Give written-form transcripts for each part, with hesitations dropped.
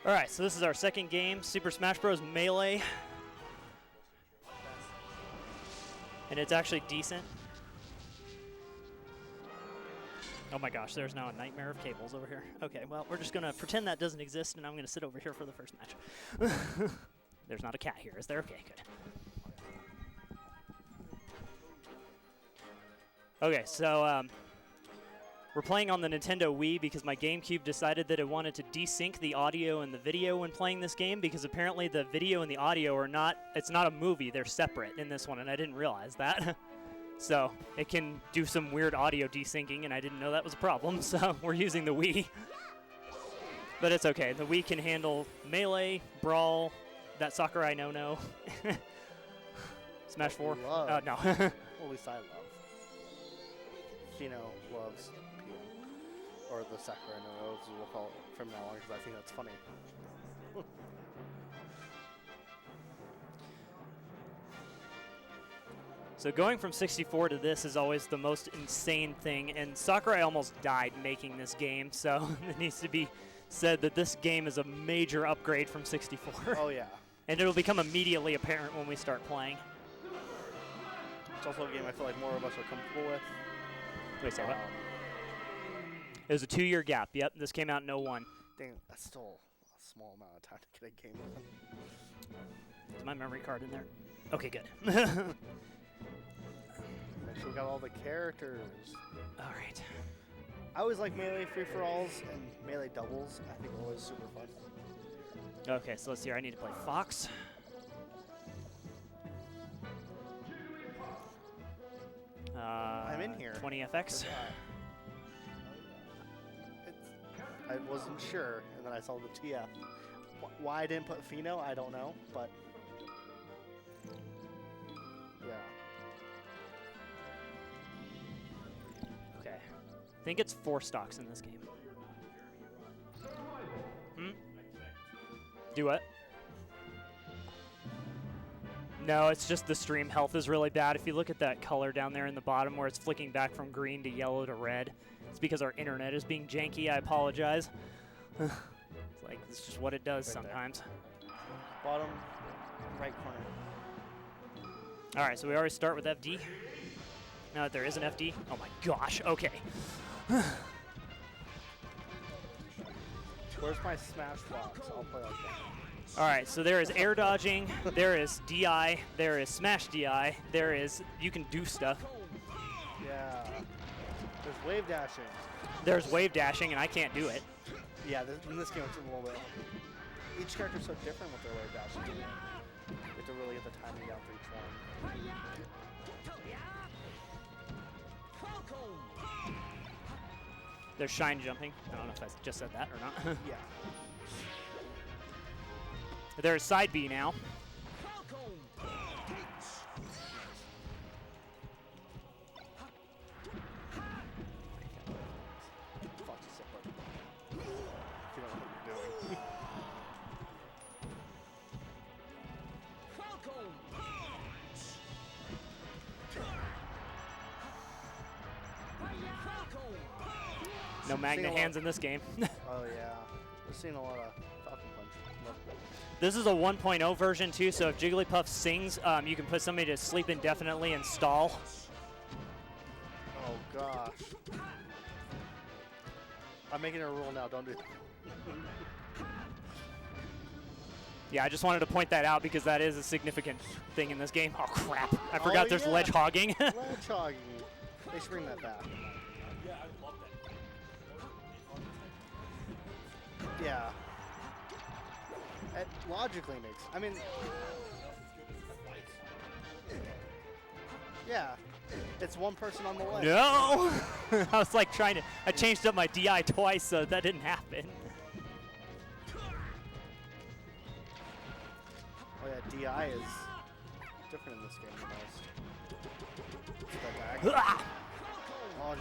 All right, so this is our second game, Super Smash Bros. Melee. And it's actually decent. Oh my gosh, there's now a nightmare of cables over here. Okay, well, we're just going to pretend that doesn't exist, and I'm going to sit over here for the first match. There's not a cat here, is there? Okay, good. Okay, so we're playing on the Nintendo Wii because my GameCube decided that it wanted to desync the audio and the video when playing this game because apparently the video and the audio are not, it's not a movie, they're separate in this one, and I didn't realize that. So it can do some weird audio desyncing, and I didn't know that was a problem, so we're using the Wii. But it's okay, the Wii can handle Melee, Brawl, that Sakurai no-no. Smash 4? No. Well, at least I love. Fino loves PM. Or the Sakurai no-no, as we'll call it from now on, because I think that's funny. So going from 64 to this is always the most insane thing, and Sakurai almost died making this game, so it needs to be said that this game is a major upgrade from 64. Oh, yeah. And it'll become immediately apparent when we start playing. It's also a game I feel like more of us are comfortable with. Wait, say what? It was a 2-year gap. Yep, this came out in 01. Dang, that's still a small amount of time to get a game done. Is my memory card in there? Okay, good. Make sure we got all the characters. All right. I always like Melee free-for-alls and Melee doubles. I think they're always super fun. Okay, so let's see here. I need to play Fox. I'm in here. 20FX. I wasn't sure, and then I saw the TF. Why I didn't put Fino, I don't know, but yeah. Okay. I think it's 4 stocks in this game. Do what? No, it's just the stream health is really bad. If you look at that color down there in the bottom where it's flicking back from green to yellow to red, it's because our internet is being janky. I apologize. It's like, it's just what it does sometimes. Bottom right corner. All right, so we always start with FD. Now that there is an FD. Oh my gosh, okay. Where's my Smash Fox? I'll play like that. All right, so there is air dodging, there is DI, there is smash DI, there is, you can do stuff. Yeah. There's wave dashing. There's wave dashing, and I can't do it. Yeah, in this game it's a little bit. Each character's so different with their wave dashing. You have to really get the timing down for each one. There's shine jumping. I don't know if I just said that or not. Yeah. There's side B now. No magnet hands in this game. Oh yeah, we've seen a lot of Falcon Punch. This is a 1.0 version too, so if Jigglypuff sings, you can put somebody to sleep indefinitely and stall. Oh gosh. I'm making a rule now, don't do that. Yeah, I just wanted to point that out because that is a significant thing in this game. Oh crap, I forgot there's ledge hogging. Ledge hogging. They should bring that back. Yeah, I love that. Yeah. It logically makes. I mean. Yeah. It's one person on the ledge. No! I was like trying to. I changed up my DI twice, so that didn't happen. Oh yeah, DI is different in this game than most. Oh,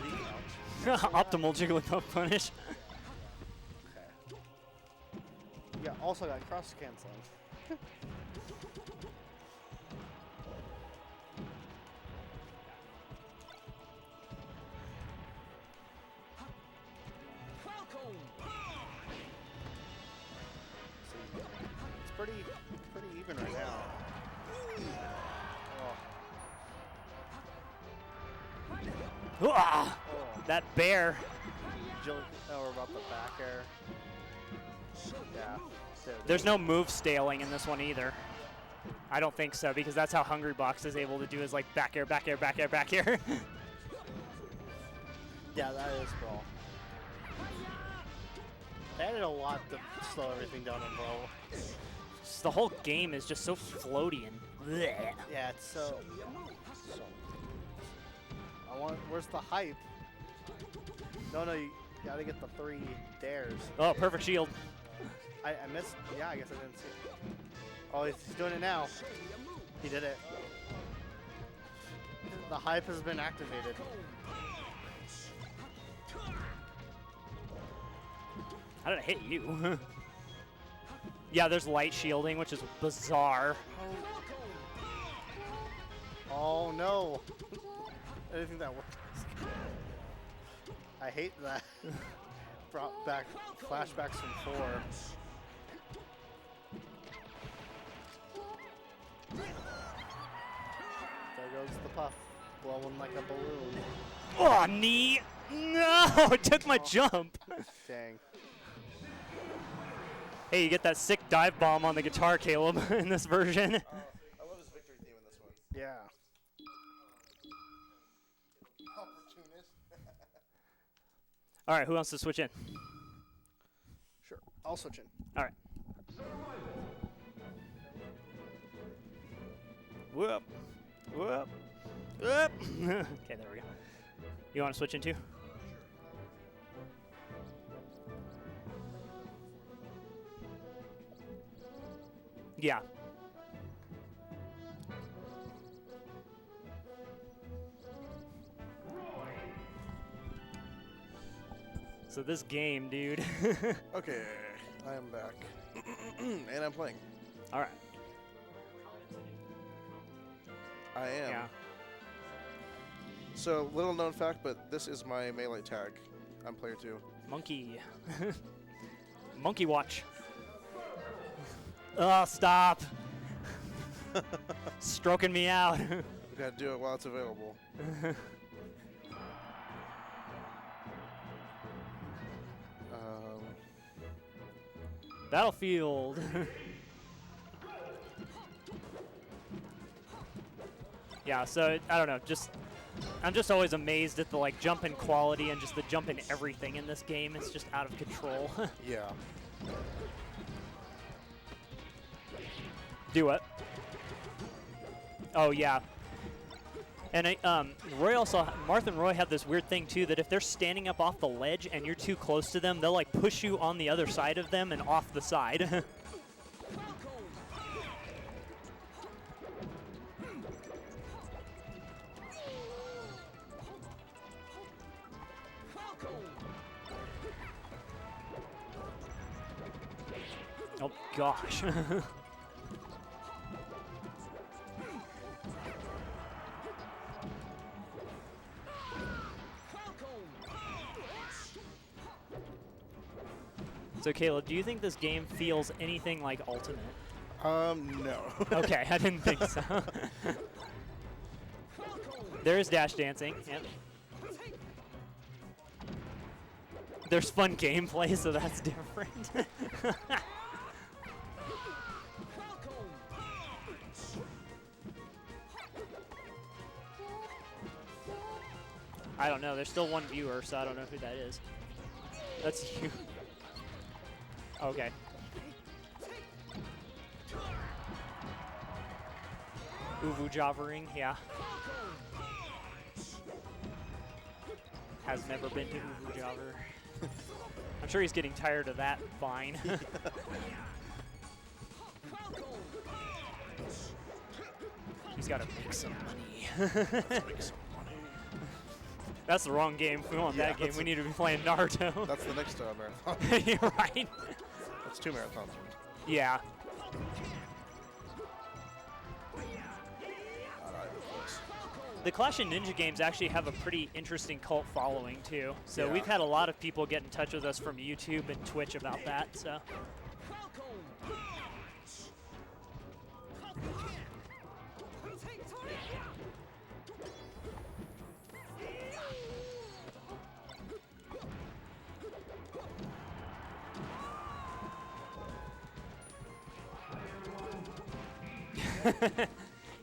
Optimal Jigglypuff punish. Okay. Yeah, also got cross canceling. pretty even right now. Oh. Ah, Oh. that bear. We're about the back air. Yeah. There's no move staling in this one either. I don't think so, because that's how Hungry Box is able to do is like back air, back air, back air, back air. Yeah, that is brawl. They added a lot to slow everything down in brawl. Just the whole game is just so floaty and bleh. Yeah, it's so. Where's the hype? No, you gotta get the 3 dares. Oh, perfect shield. I missed. Yeah, I guess I didn't see it. Oh, he's doing it now. He did it. The hype has been activated. How did I hit you? Yeah, there's light shielding, which is bizarre. Oh no. I didn't think that worked. I hate that. Brought back flashbacks from 4. There goes the puff, blowing like a balloon. Oh, knee! No, it took my jump. Dang. Hey, you get that sick dive bomb on the guitar, Caleb, in this version. I love his victory theme in this one. Yeah. Opportunist. All right, who wants to switch in? Sure. I'll switch in. All right. Whoop. Whoop. Whoop. Okay, there we go. You want to switch in too? Yeah. So this game, dude. Okay, I am back. And I'm playing. All right. I am. Yeah. So, little known fact, but this is my melee tag. I'm player 2. Monkey. Monkey watch. Oh, stop. Stroking me out. We gotta do it while it's available. Battlefield. Yeah, so I don't know, I'm just always amazed at the like jump in quality and just the jump in everything in this game. It's just out of control. Yeah. Do what? Oh yeah. And Marth and Roy have this weird thing too, that if they're standing up off the ledge and you're too close to them, they'll like push you on the other side of them and off the side. Oh gosh. So Caleb, do you think this game feels anything like Ultimate? No. Okay, I didn't think so. There is dash dancing. Yep. There's fun gameplay, so that's different. I don't know. There's still one viewer, so I don't know who that is. That's you. Okay. Uvu Javering, yeah. Has never been to Uvu Javer. I'm sure he's getting tired of that vine. He's got to make some money. That's the wrong game. If we want that game, we need to be playing Naruto. That's the next marathon. You're right. That's 2 marathons. Yeah. The Clash of Ninja games actually have a pretty interesting cult following too. So Yeah. we've had a lot of people get in touch with us from YouTube and Twitch about that. So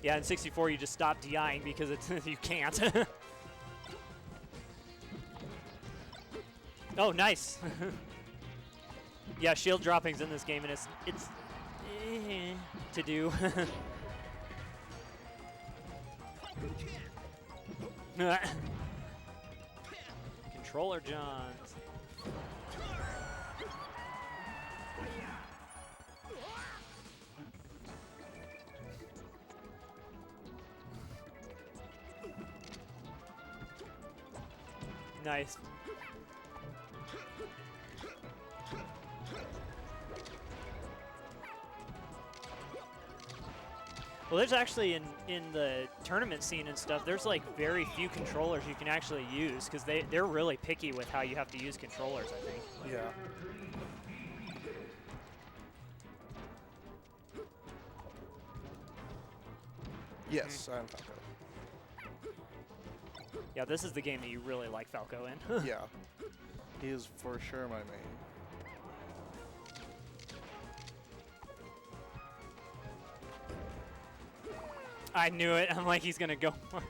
Yeah, in 64 you just stop DIing because it's you can't. Oh, nice. Yeah, shield dropping's in this game, and it's to do. Controller Johns. Nice. Well, there's actually in the tournament scene and stuff, there's like very few controllers you can actually use because they're really picky with how you have to use controllers, I think. Yeah. Yes, I'm Falco. Yeah, this is the game that you really like Falco in. Yeah. He is for sure my main. I knew it. I'm like, he's going to go for.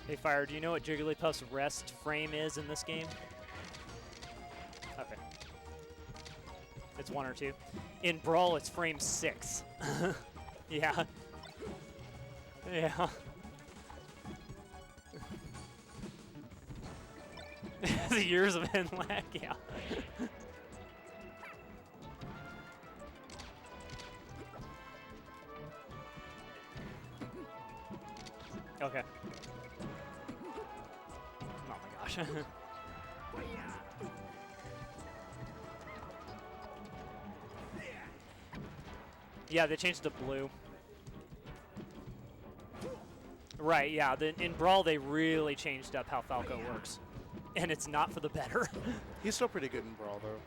Hey, Fire, do you know what Jigglypuff's rest frame is in this game? Okay. It's 1 or 2. In Brawl, it's frame 6. Yeah. Yeah. The years of end lag, yeah. Okay. Oh my gosh. Yeah, they changed to blue. Right, yeah. In Brawl, they really changed up how Falco works. And it's not for the better. He's still pretty good in Brawl, though.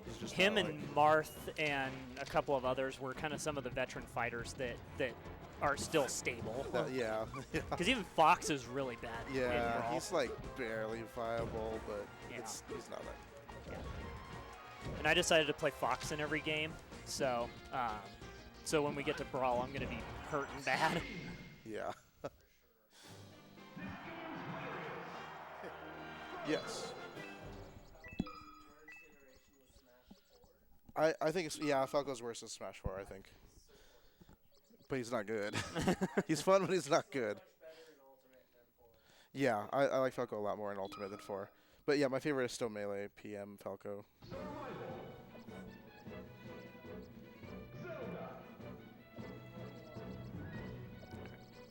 He's just Him not, and like, Marth and a couple of others were kind of some of the veteran fighters that are still stable. yeah. Because even Fox is really bad. in Yeah, Brawl. he's like barely viable, but Yeah. he's not that. And I decided to play Fox in every game, so so when we get to Brawl, I'm gonna be hurting bad. Yeah. Yes. I think it's, yeah, Falco's worse than Smash 4, I think. But he's not good. He's fun, but he's not good. Yeah, I like Falco a lot more in Ultimate than 4. But yeah, my favorite is still Melee, PM, Falco.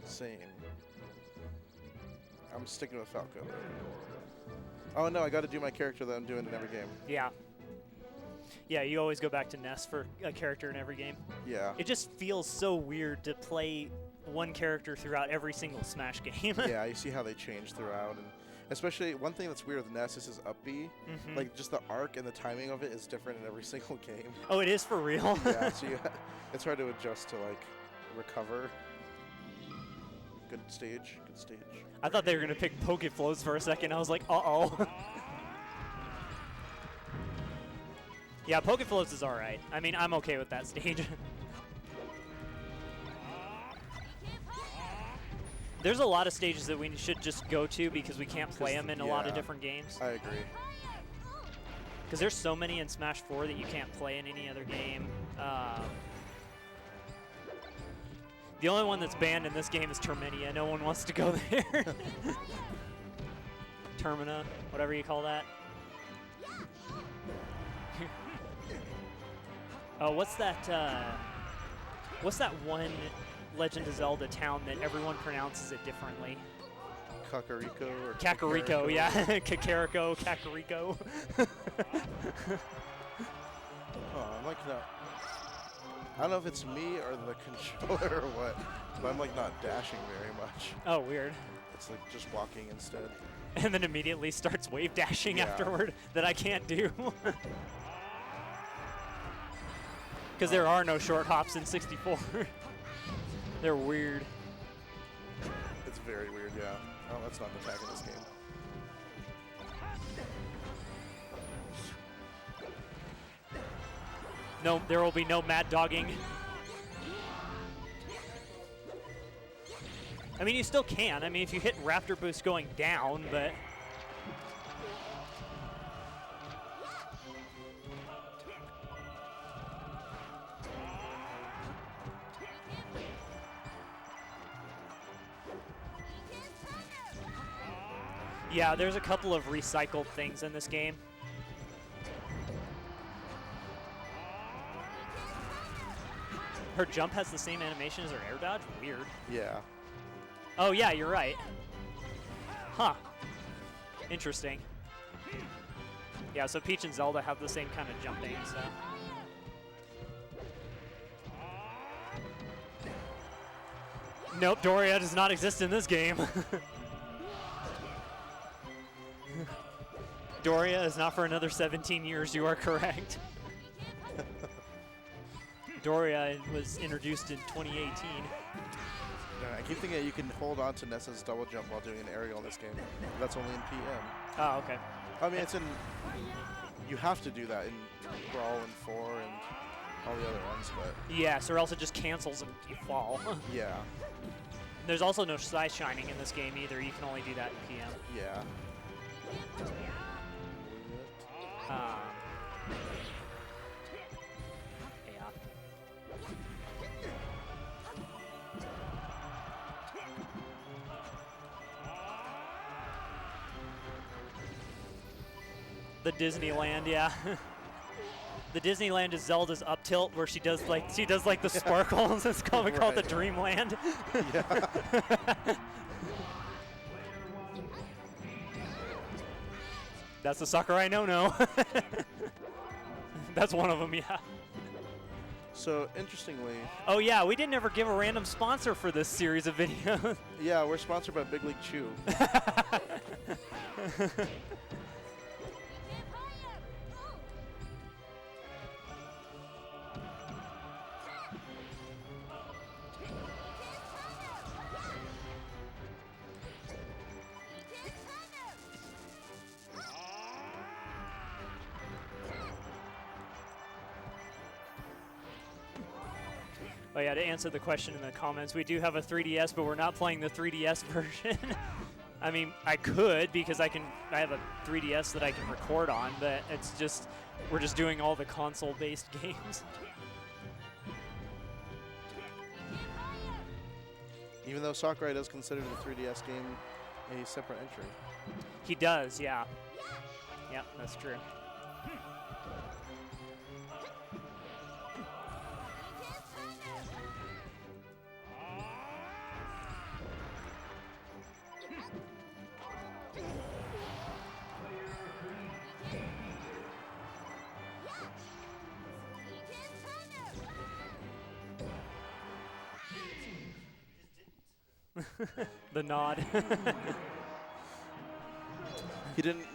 Same. I'm sticking with Falco. Oh no, I got to do my character that I'm doing in every game. Yeah. Yeah, you always go back to Ness for a character in every game. Yeah. It just feels so weird to play one character throughout every single Smash game. Yeah, you see how they change throughout, and especially one thing that's weird with Ness is his up B. Like just the arc and the timing of it is different in every single game. Oh, it is for real? Yeah, so it's hard to adjust to like recover. Good stage, good stage. I thought they were going to pick Pokeflows for a second. I was like, uh-oh. Yeah, Pokeflows is all right. I mean, I'm okay with that stage. There's a lot of stages that we should just go to because we can't play them in a lot of different games. I agree. Because there's so many in Smash 4 that you can't play in any other game. The only one that's banned in this game is Terminia. No one wants to go there. Termina, whatever you call that. Oh, what's that one Legend of Zelda town that everyone pronounces it differently? Kakariko or Kakariko, yeah. Kakariko, Kakariko. Oh, I'm like not. I don't know if it's me or the controller or what, but I'm like not dashing very much. Oh, weird. It's like just walking instead. And then immediately starts wave dashing afterward that I can't do. Because there are no short hops in 64. They're weird. It's very weird, yeah. Oh, that's not an attack in this game. No, there will be no mad dogging. I mean, you still can. I mean, if you hit Raptor Boost going down, but... Yeah, there's a couple of recycled things in this game. Her jump has the same animation as her air dodge? Weird. Yeah. Oh, yeah, you're right. Huh. Interesting. Yeah, so Peach and Zelda have the same kind of jumping, so... Nope, Doria does not exist in this game. Doria is not for another 17 years, you are correct. Doria was introduced in 2018. I keep thinking that you can hold on to Nessa's double jump while doing an aerial in this game. That's only in PM. Oh, okay. I mean, it's in... You have to do that in Brawl and 4 and all the other ones, but... Yes, or else it just cancels and you fall. Yeah. There's also no side shining in this game either. You can only do that in PM. Yeah. Yeah. The Disneyland, yeah. The Disneyland is Zelda's up tilt, where she does like the sparkles. It's called, we call it the Dreamland. Yeah. That's the Sakurai no. That's one of them, yeah. So, interestingly... Oh yeah, we didn't ever give a random sponsor for this series of videos. Yeah, we're sponsored by Big League Chew. Oh yeah, to answer the question in the comments, we do have a 3DS, but we're not playing the 3DS version. I mean, I could because I have a 3DS that I can record on, but it's just, we're just doing all the console-based games. Even though Sakurai does consider the 3DS game a separate entry. He does, yeah. Yep, that's true. The nod.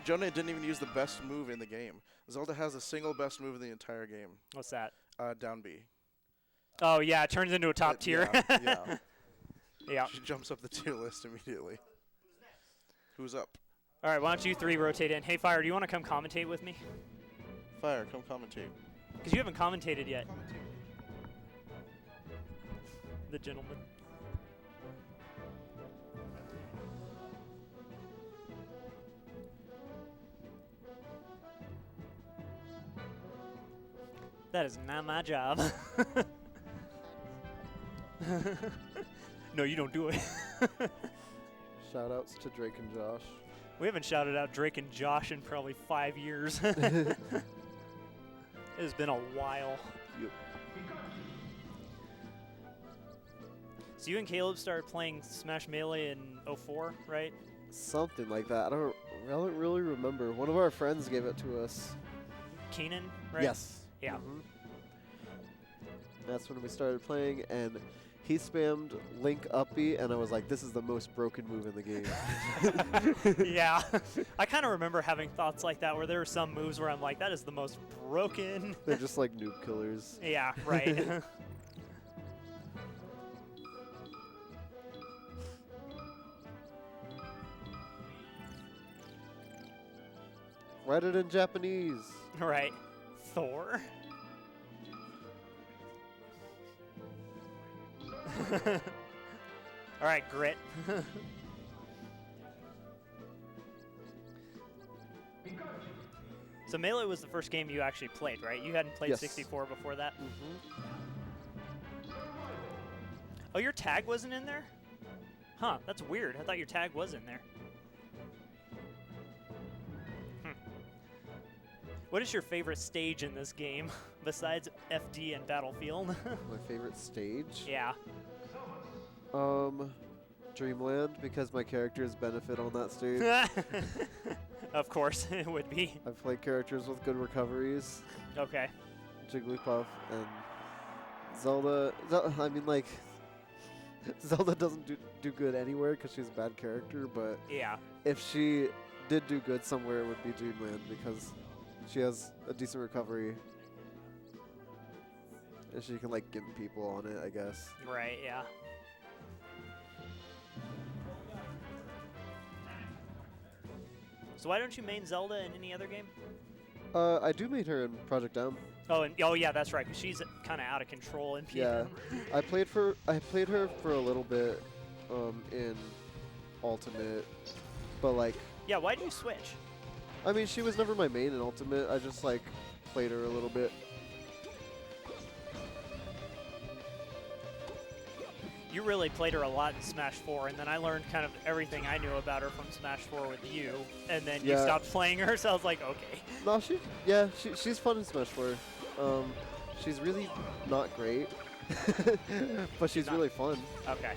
Jonah didn't even use the best move in the game. Zelda has the single best move in the entire game. What's that? Down B. Oh yeah, it turns into a top tier. Yeah. Yeah. She jumps up the tier list immediately. Who's up? All right, why don't you three rotate in? Hey, Fire, do you want to come commentate with me? Fire, come commentate. Because you haven't commentated yet. The gentleman. That is not my job. No, you don't do it. Shoutouts to Drake and Josh. We haven't shouted out Drake and Josh in probably 5 years. It has been a while. Yep. So you and Caleb started playing Smash Melee in 04, right? Something like that. I don't really remember. One of our friends gave it to us. Keenan, right? Yes. Yeah. Mm-hmm. That's when we started playing, and he spammed Link up B, and I was like, this is the most broken move in the game. Yeah. I kind of remember having thoughts like that, where there were some moves where I'm like, that is the most broken. They're just like noob killers. Yeah, right. Write it in Japanese. Right. Thor. All right, Grit. So Melee was the first game you actually played, right? You hadn't played Yes. 64 before that? Mm-hmm. Oh, your tag wasn't in there? Huh, that's weird. I thought your tag was in there. What is your favorite stage in this game, besides FD and Battlefield? My favorite stage? Yeah. Dreamland, because my characters benefit on that stage. Of course, it would be. I've played characters with good recoveries. Okay. Jigglypuff and Zelda. I mean, like, Zelda doesn't do good anywhere because she's a bad character, but Yeah. if she did do good somewhere, it would be Dreamland because she has a decent recovery. And she can, like, gimp people on it, I guess. Right, yeah. So why don't you main Zelda in any other game? I do meet her in Project M. Oh, and oh yeah, that's right. 'Cause she's kind of out of control in Yeah, PM. I played her for a little bit, in Ultimate, but like, Yeah. Why do you switch? I mean, she was never my main in Ultimate. I just like played her a little bit. You really played her a lot in Smash 4, and then I learned kind of everything I knew about her from Smash 4 with you, and then you Yeah. stopped playing her, so I was like, okay. No, she's fun in Smash 4. She's really not great, but she's not- really fun. Okay.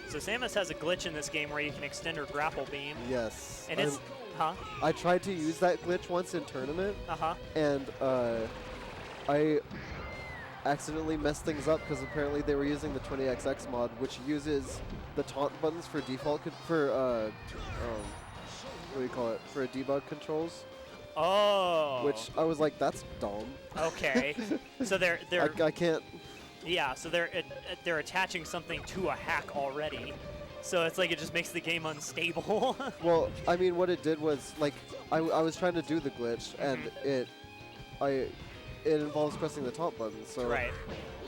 So Samus has a glitch in this game where you can extend her grapple beam, Yes. and it's, huh? I tried to use that glitch once in tournament, Uh-huh. and I accidentally messed things up because apparently they were using the 20XX mod, which uses the taunt buttons for default what do you call it? For debug controls. Oh. Which I was like, that's dumb. Okay. So they're I can't. yeah. So they're attaching something to a hack already. So it's like it just makes the game unstable. Well, I mean, what it did was like I was trying to do the glitch, and it involves pressing the top button. So Right.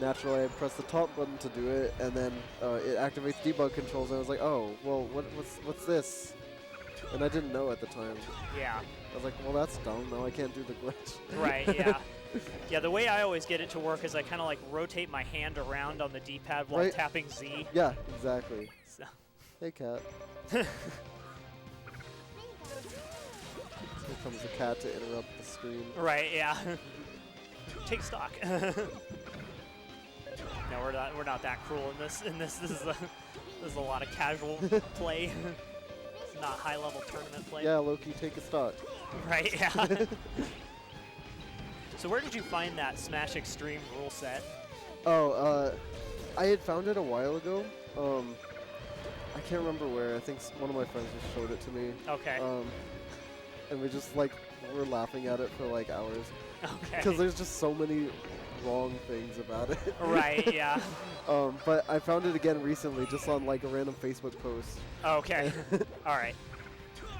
naturally, I pressed the top button to do it, and then it activates debug controls. And I was like, oh, well, what's this? And I didn't know at the time. Yeah. I was like, well, that's dumb. Now I can't do the glitch. Right. Yeah. Yeah. The way I always get it to work is I kind of like rotate my hand around on the D-pad while Right. tapping Z. Yeah, exactly. So. Hey, cat. Here comes the cat to interrupt the stream. Right. Yeah. Take stock. No, we're not that cruel in this. This is a lot of casual play. It's not high level tournament play. Yeah, Loki, take a stock. Right. Yeah. So where did you find that Smash Extreme rule set? Oh, I had found it a while ago. I can't remember where. I think one of my friends just showed it to me. Okay. And we just like were laughing at it for like hours Okay. because there's just so many wrong things about it. Right. Yeah. But I found it again recently, just on like a random Facebook post. Okay. All right.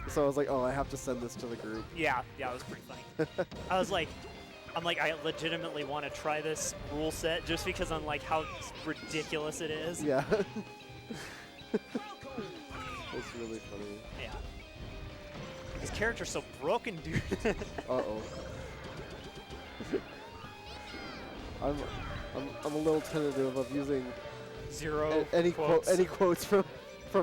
So I was like, oh, I have to send this to the group. Yeah. Yeah. It was pretty funny. I legitimately want to try this rule set just because I'm like how ridiculous it is. Yeah. It's really funny. Yeah. This character's so broken, dude. Uh-oh. I'm a little tentative of using Zero any quotes. any quotes from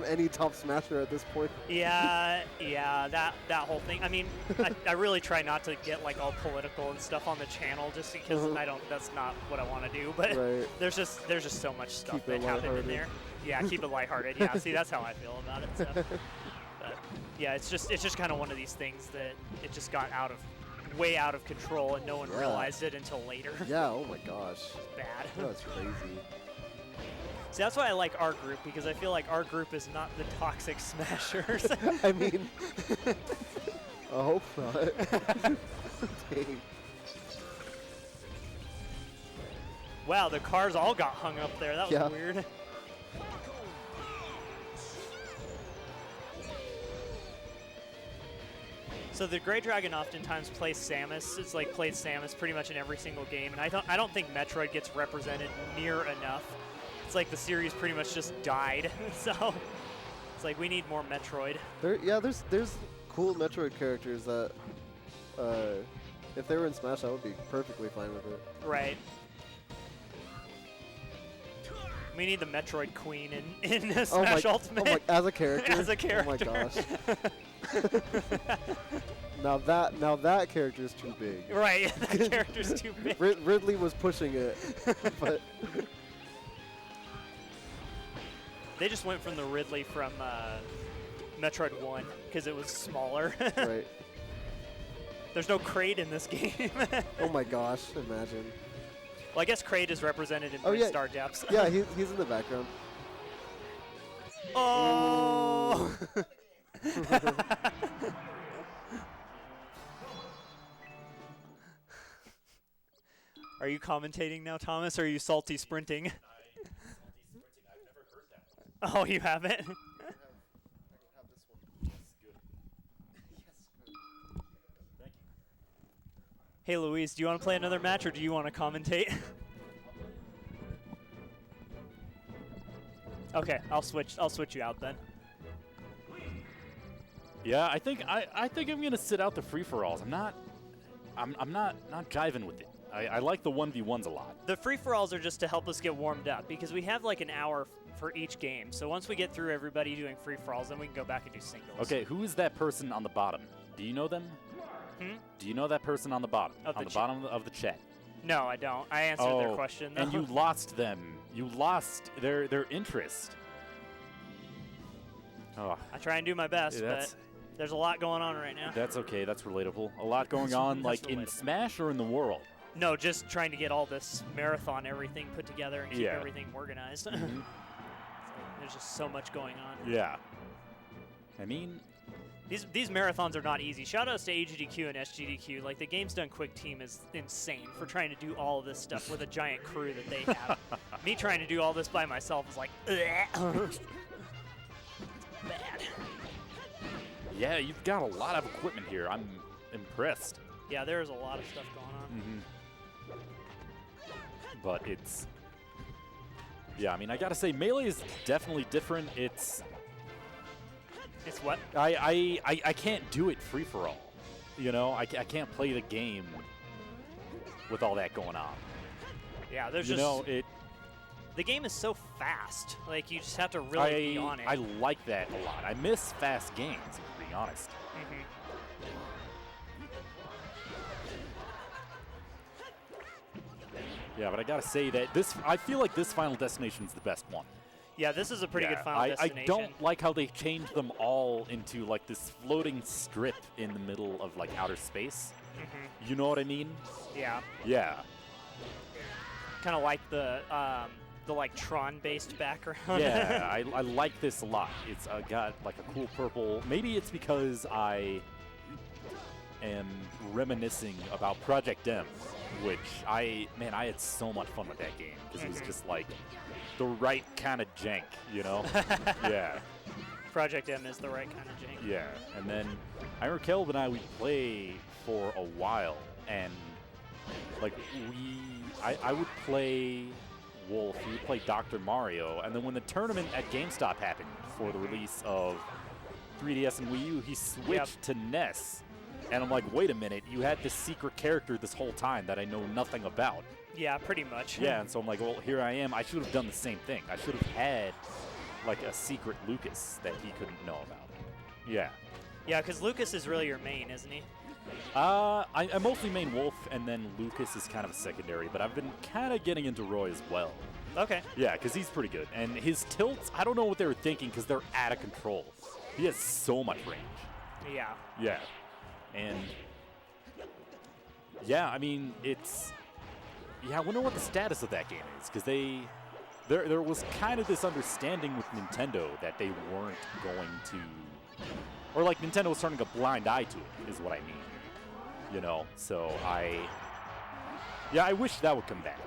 any top smasher at this point. Yeah, that whole thing. I mean, I really try not to get like all political and stuff on the channel just because that's not what I want to do. But Right. there's just so much stuff Keep that it happened in lighthearted. there. Yeah, keep it lighthearted. Yeah, see, that's how I feel about it. So. But yeah, it's just kind of one of these things that it just got way out of control and no one Yeah. realized it until later. Yeah, oh my gosh. It's bad. That's crazy. See, that's why I like our group, because I feel like our group is not the toxic smashers. I mean, I hope not. Dang. Wow, the cars all got hung up there. That was Yeah. weird. So the Grey Dragon oftentimes plays Samus. It's like plays Samus pretty much in every single game, and I don't think Metroid gets represented near enough. It's like the series pretty much just died. So it's like we need more Metroid. There's cool Metroid characters that if they were in Smash, I would be perfectly fine with it. Right. We need the Metroid Queen in Smash Ultimate. Oh my, as a character? As a character. Oh my gosh. Now that character is too big. Right, that character's too big. Ridley was pushing it, but they just went from the Ridley from Metroid 1 because it was smaller. right. There's no Kraid in this game. Oh my gosh, imagine. Well, I guess Kraid is represented in yeah. Star Depths. Yeah, he's in the background. Oh! Are you commentating now, Thomas, or are you salty sprinting? Oh, you haven't? Hey, Louise, do you want to play another match, or do you want to commentate? Okay, I'll switch you out then. Yeah, I think I'm gonna sit out the free for alls. I'm not jiving with it. I like the 1v1s a lot. The free for alls are just to help us get warmed up because we have like an hour for each game. So once we get through everybody doing free for alls, then we can go back and do singles. Okay, who is that person on the bottom? Do you know them? Do you know that person on the bottom? On the bottom of the chat. No, I don't. I answered their question though. And you lost them. You lost their interest. Oh. I try and do my best, but there's a lot going on right now. That's okay. That's relatable. A lot going on, like in Smash or in the world? No, just trying to get all this marathon everything put together and keep everything organized. Mm-hmm. There's just so much going on. Yeah. I mean, these marathons are not easy. Shout outs to AGDQ and SGDQ. Like, the Games Done Quick team is insane for trying to do all of this stuff with a giant crew that they have. Me trying to do all this by myself is like, it's bad. Yeah, you've got a lot of equipment here. I'm impressed. Yeah, there's a lot of stuff going on. Mm-hmm. But it's... Yeah, I mean, I gotta say, Melee is definitely different. It's what? I can't do it free-for-all. You know, I can't play the game with all that going on. Yeah, there's the game is so fast. Like, you just have to really be on it. I like that a lot. I miss fast games, to be honest. Yeah, but I gotta say that I feel like this Final Destination is the best one. Yeah, this is a pretty good Final Destination. I don't like how they changed them all into like this floating strip in the middle of like outer space. You know what I mean? Yeah. Yeah. Kind of like the like Tron-based background. Yeah, I like this a lot. It's got like a cool purple. Maybe it's because I am reminiscing about Project M, which I had so much fun with that game because it was just like the right kind of jank, you know? Yeah. Project M is the right kind of jank. Yeah, and then I remember Caleb and I, we'd play for a while, and like I would play Wolf, he would play Dr. Mario, and then when the tournament at GameStop happened for the release of 3DS and Wii U, he switched to NES. And I'm like, wait a minute, you had this secret character this whole time that I know nothing about. Yeah, pretty much. Yeah, and so I'm like, well, here I am. I should have done the same thing. I should have had, like, a secret Lucas that he couldn't know about. Yeah. Yeah, because Lucas is really your main, isn't he? I mostly main Wolf, and then Lucas is kind of a secondary, but I've been kind of getting into Roy as well. Okay. Yeah, because he's pretty good. And his tilts, I don't know what they were thinking because they're out of control. He has so much range. Yeah. Yeah. And, yeah, I mean, it's... Yeah, I wonder what the status of that game is, because there was kind of this understanding with Nintendo that they weren't going to... Or, like, Nintendo was turning a blind eye to it, is what I mean. You know, so Yeah, I wish that would come back.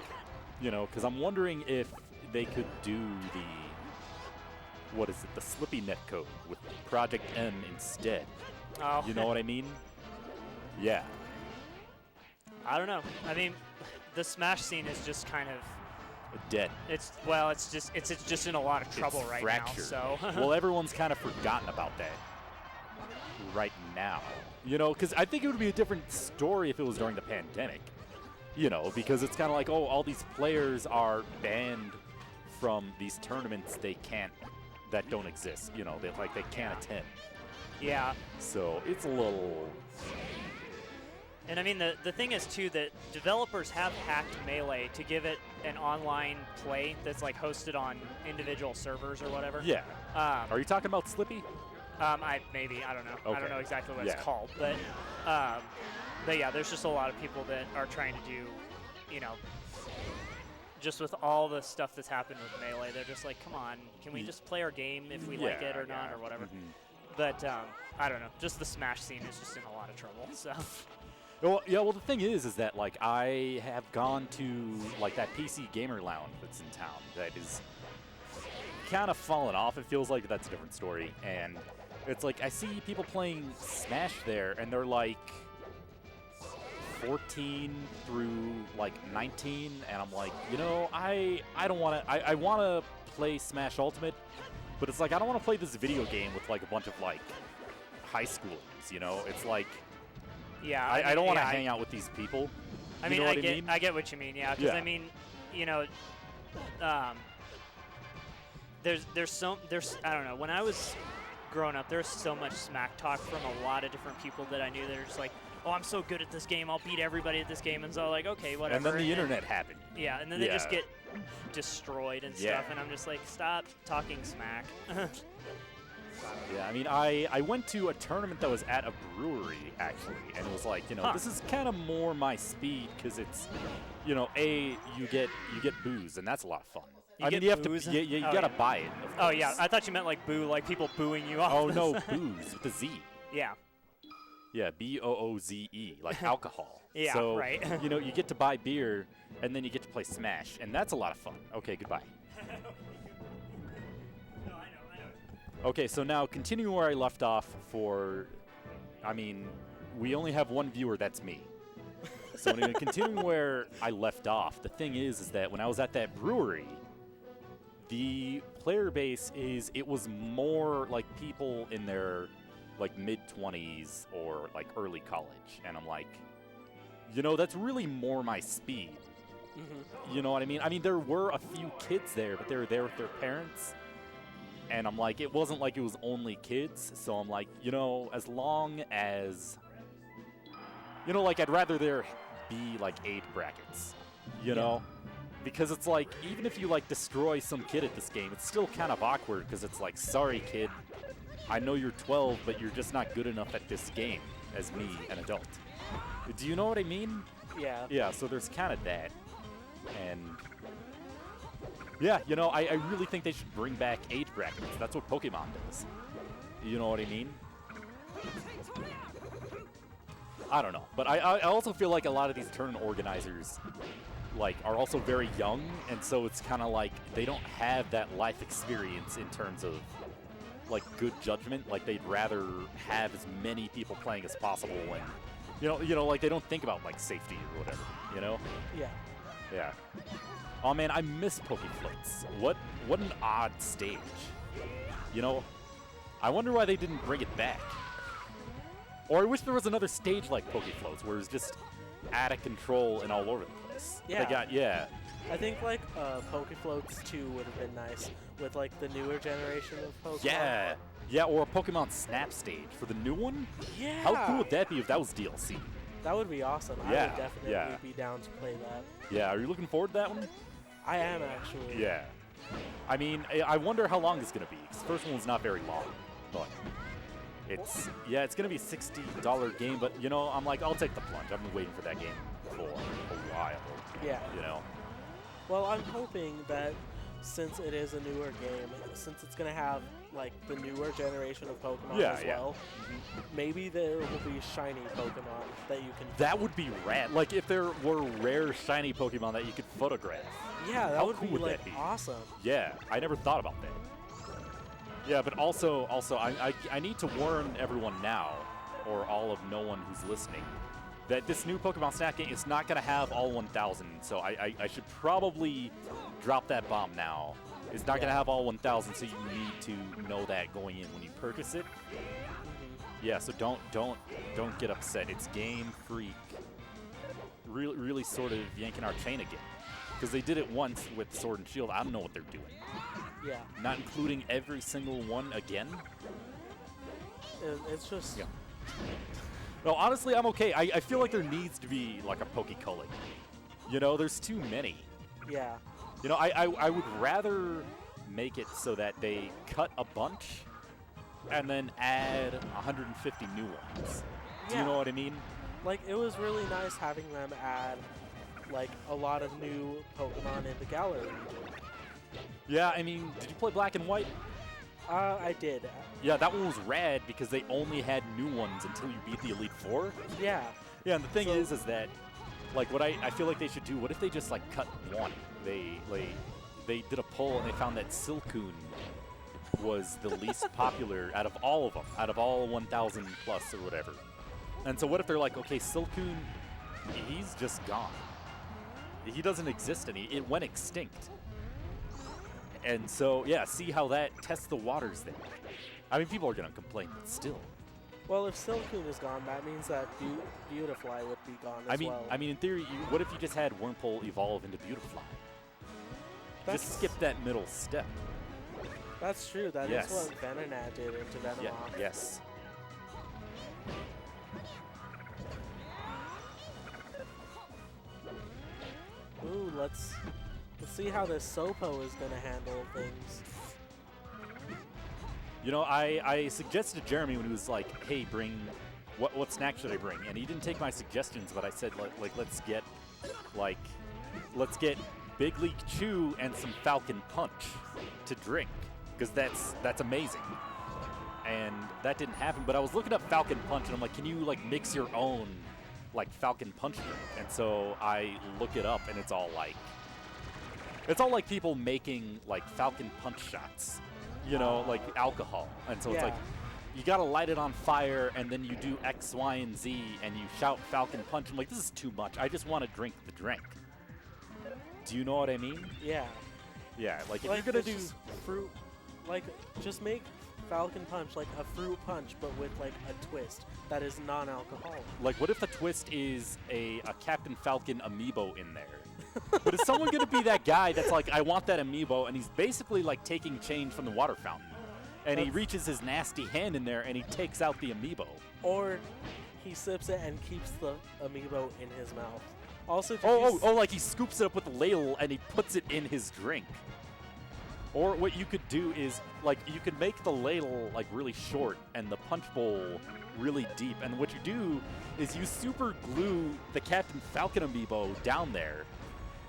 You know, because I'm wondering if they could do the Slippy netcode with Project M instead. Oh. You know what I mean? Yeah. I don't know. I mean, the Smash scene is just kind of Dead. it's just in a lot of trouble It's right fractured. now. So Well, everyone's kind of forgotten about that right now. You know, because I think it would be a different story if it was during the pandemic. You know, because it's kind of like, oh, all these players are banned from these tournaments that don't exist. You know, they can't attend. yeah. So it's a little. And I mean, the thing is, too, that developers have hacked Melee to give it an online play that's, like, hosted on individual servers or whatever. Yeah. Are you talking about Slippy? I don't know. I Okay. don't know exactly what Yeah. it's called. But yeah, there's just a lot of people that are trying to do, you know, just with all the stuff that's happened with Melee, they're just like, come on, can we just play our game if we like it or not or whatever. But I don't know. Just the Smash scene is just in a lot of trouble. So. Well, yeah. Well, the thing is that like I have gone to like that PC gamer lounge that's in town that is kind of fallen off. It feels like that's a different story, and it's like I see people playing Smash there, and they're like 14 through like 19, and I'm like, you know, I don't want to. I want to play Smash Ultimate, but it's like I don't want to play this video game with like a bunch of like high schoolers. You know, it's like. Yeah, I don't want to hang out with these people. I You mean, know what I mean? I get what you mean. Yeah, because Yeah. I mean, you know, there's I don't know. When I was growing up, there's so much smack talk from a lot of different people that I knew that are just like, oh, I'm so good at this game, I'll beat everybody at this game, and so like, okay, whatever. And then the internet happened. Yeah, and then they just Yeah. get destroyed and Yeah. stuff, and I'm just like, stop talking smack. Yeah, I mean, I went to a tournament that was at a brewery, actually, and it was like, you know, this is kind of more my speed, because it's, you know, you get booze, and that's a lot of fun. I mean, you have booze? to, you Oh, gotta yeah. buy it. Of Oh, yeah, course. I thought you meant like boo, like people booing you off. Oh, the no, side. booze with a Z. Yeah. Yeah, BOOZE, like alcohol. Yeah, so, right. You know, you get to buy beer, and then you get to play Smash, and that's a lot of fun. Okay, goodbye. No, I know. Okay, so now continuing where I left off I mean, we only have one viewer, that's me. So anyway, continuing where I left off, the thing is that when I was at that brewery, the player base it was more like people in their like mid-20s or like early college. And I'm like, you know, that's really more my speed. Mm-hmm. You know what I mean? I mean, there were a few kids there, but they were there with their parents. And I'm like, it wasn't like it was only kids. So I'm like, you know, as long as, you know, like I'd rather there be like age brackets, you know? Because it's like, even if you like destroy some kid at this game, it's still kind of awkward because it's like, sorry kid, I know you're 12, but you're just not good enough at this game as me, an adult. Do you know what I mean? Yeah. Yeah, so there's kind of that. And yeah, you know, I really think they should bring back age brackets. That's what Pokemon does. You know what I mean? I don't know. But I also feel like a lot of these tournament organizers like are also very young, and so it's kind of like they don't have that life experience in terms of like good judgment. Like they'd rather have as many people playing as possible, and you know, like they don't think about like safety or whatever. You know? Yeah. Yeah. Oh man, I miss Pokefloats. What an odd stage. You know, I wonder why they didn't bring it back. Or I wish there was another stage like Pokefloats where it's just out of control and all over the place. Yeah. I think like Pokefloats 2 would have been nice with like the newer generation of Pokemon. Yeah. Yeah, or a Pokemon Snap stage for the new one. Yeah. How cool would that be if that was DLC? That would be awesome. I Yeah, would definitely yeah. be down to play that. Yeah, are you looking forward to that one? I am actually. Yeah. I mean, I wonder how long it's going to be. 'Cause the first one's not very long, but it's going to be a $60 game, but you know, I'm like, I'll take the plunge. I've been waiting for that game for a while. Yeah. You know. Well, I'm hoping that since it is a newer game, since it's going to have like the newer generation of Pokemon as well, maybe there will be shiny Pokemon that you can. That would be rad. Like if there were rare shiny Pokemon that you could photograph. Yeah, that How would cool be would like that be? awesome. Yeah, I never thought about that. Yeah, but also I need to warn everyone now, or all of no one who's listening, that this new Pokemon Snap game is not going to have all 1,000, so I should probably drop that bomb now. It's not going to have all 1,000, so you need to know that going in when you purchase it. Yeah, so don't get upset. It's Game Freak really sort of yanking our chain again, because they did it once with Sword and Shield. I don't know what they're doing. Yeah. Not including every single one again. It's just. Yeah. No, honestly, I'm okay. I feel like there needs to be like a Poke-Culling. You know, there's too many. Yeah. You know, I would rather make it so that they cut a bunch and then add 150 new ones. Do you know what I mean? Like, it was really nice having them add, like, a lot of new Pokemon in the gallery. Yeah, I mean, did you play Black and White? I did. Yeah, that one was rad because they only had new ones until you beat the Elite Four. Yeah. Yeah, and the thing is that, like, what I feel like they should do, what if they just, like, cut one? They did a poll and they found that Silcoon was the least popular out of all of them, out of all 1,000 plus or whatever. And so what if they're like, okay, Silcoon, he's just gone. He doesn't exist it went extinct. And so, yeah, see how that tests the waters there. I mean, people are going to complain, but still. Well, if Silcoon is gone, that means that Beautifly would be gone as well. I mean, in theory, what if you just had Wurmple evolve into Beautifly? Just skip that middle step. That's true. That Yes. is what Venonat did into Venomoth. Yeah, yes. Ooh, let's see how this Sopo is going to handle things. You know, I suggested to Jeremy when he was like, hey, bring, what snack should I bring? And he didn't take my suggestions, but I said, let's get Big League Chew and some Falcon Punch to drink, because that's amazing. And that didn't happen, but I was looking up Falcon Punch, and I'm like, can you, like, mix your own, like, Falcon Punch drink? And so I look it up, and it's all like people making, like, Falcon Punch shots. You know, like alcohol. And so it's like, you gotta light it on fire, and then you do X, Y, and Z, and you shout Falcon Punch. I'm like, this is too much. I just want to drink the drink. Do you know what I mean? Yeah. Yeah, like if Like, you're gonna it's do just fruit, like, just make Falcon Punch like a fruit punch, but with like a twist that is non-alcoholic. like, what if the twist is a Captain Falcon amiibo in there? But is someone going to be that guy that's like, I want that amiibo, and he's basically like taking change from the water fountain, and he reaches his nasty hand in there and he takes out the amiibo? Or he sips it and keeps the amiibo in his mouth. Also, like he scoops it up with a ladle and he puts it in his drink. Or what you could do is, like, you could make the ladle like really short and the punch bowl really deep, and what you do is you super glue the Captain Falcon amiibo down there.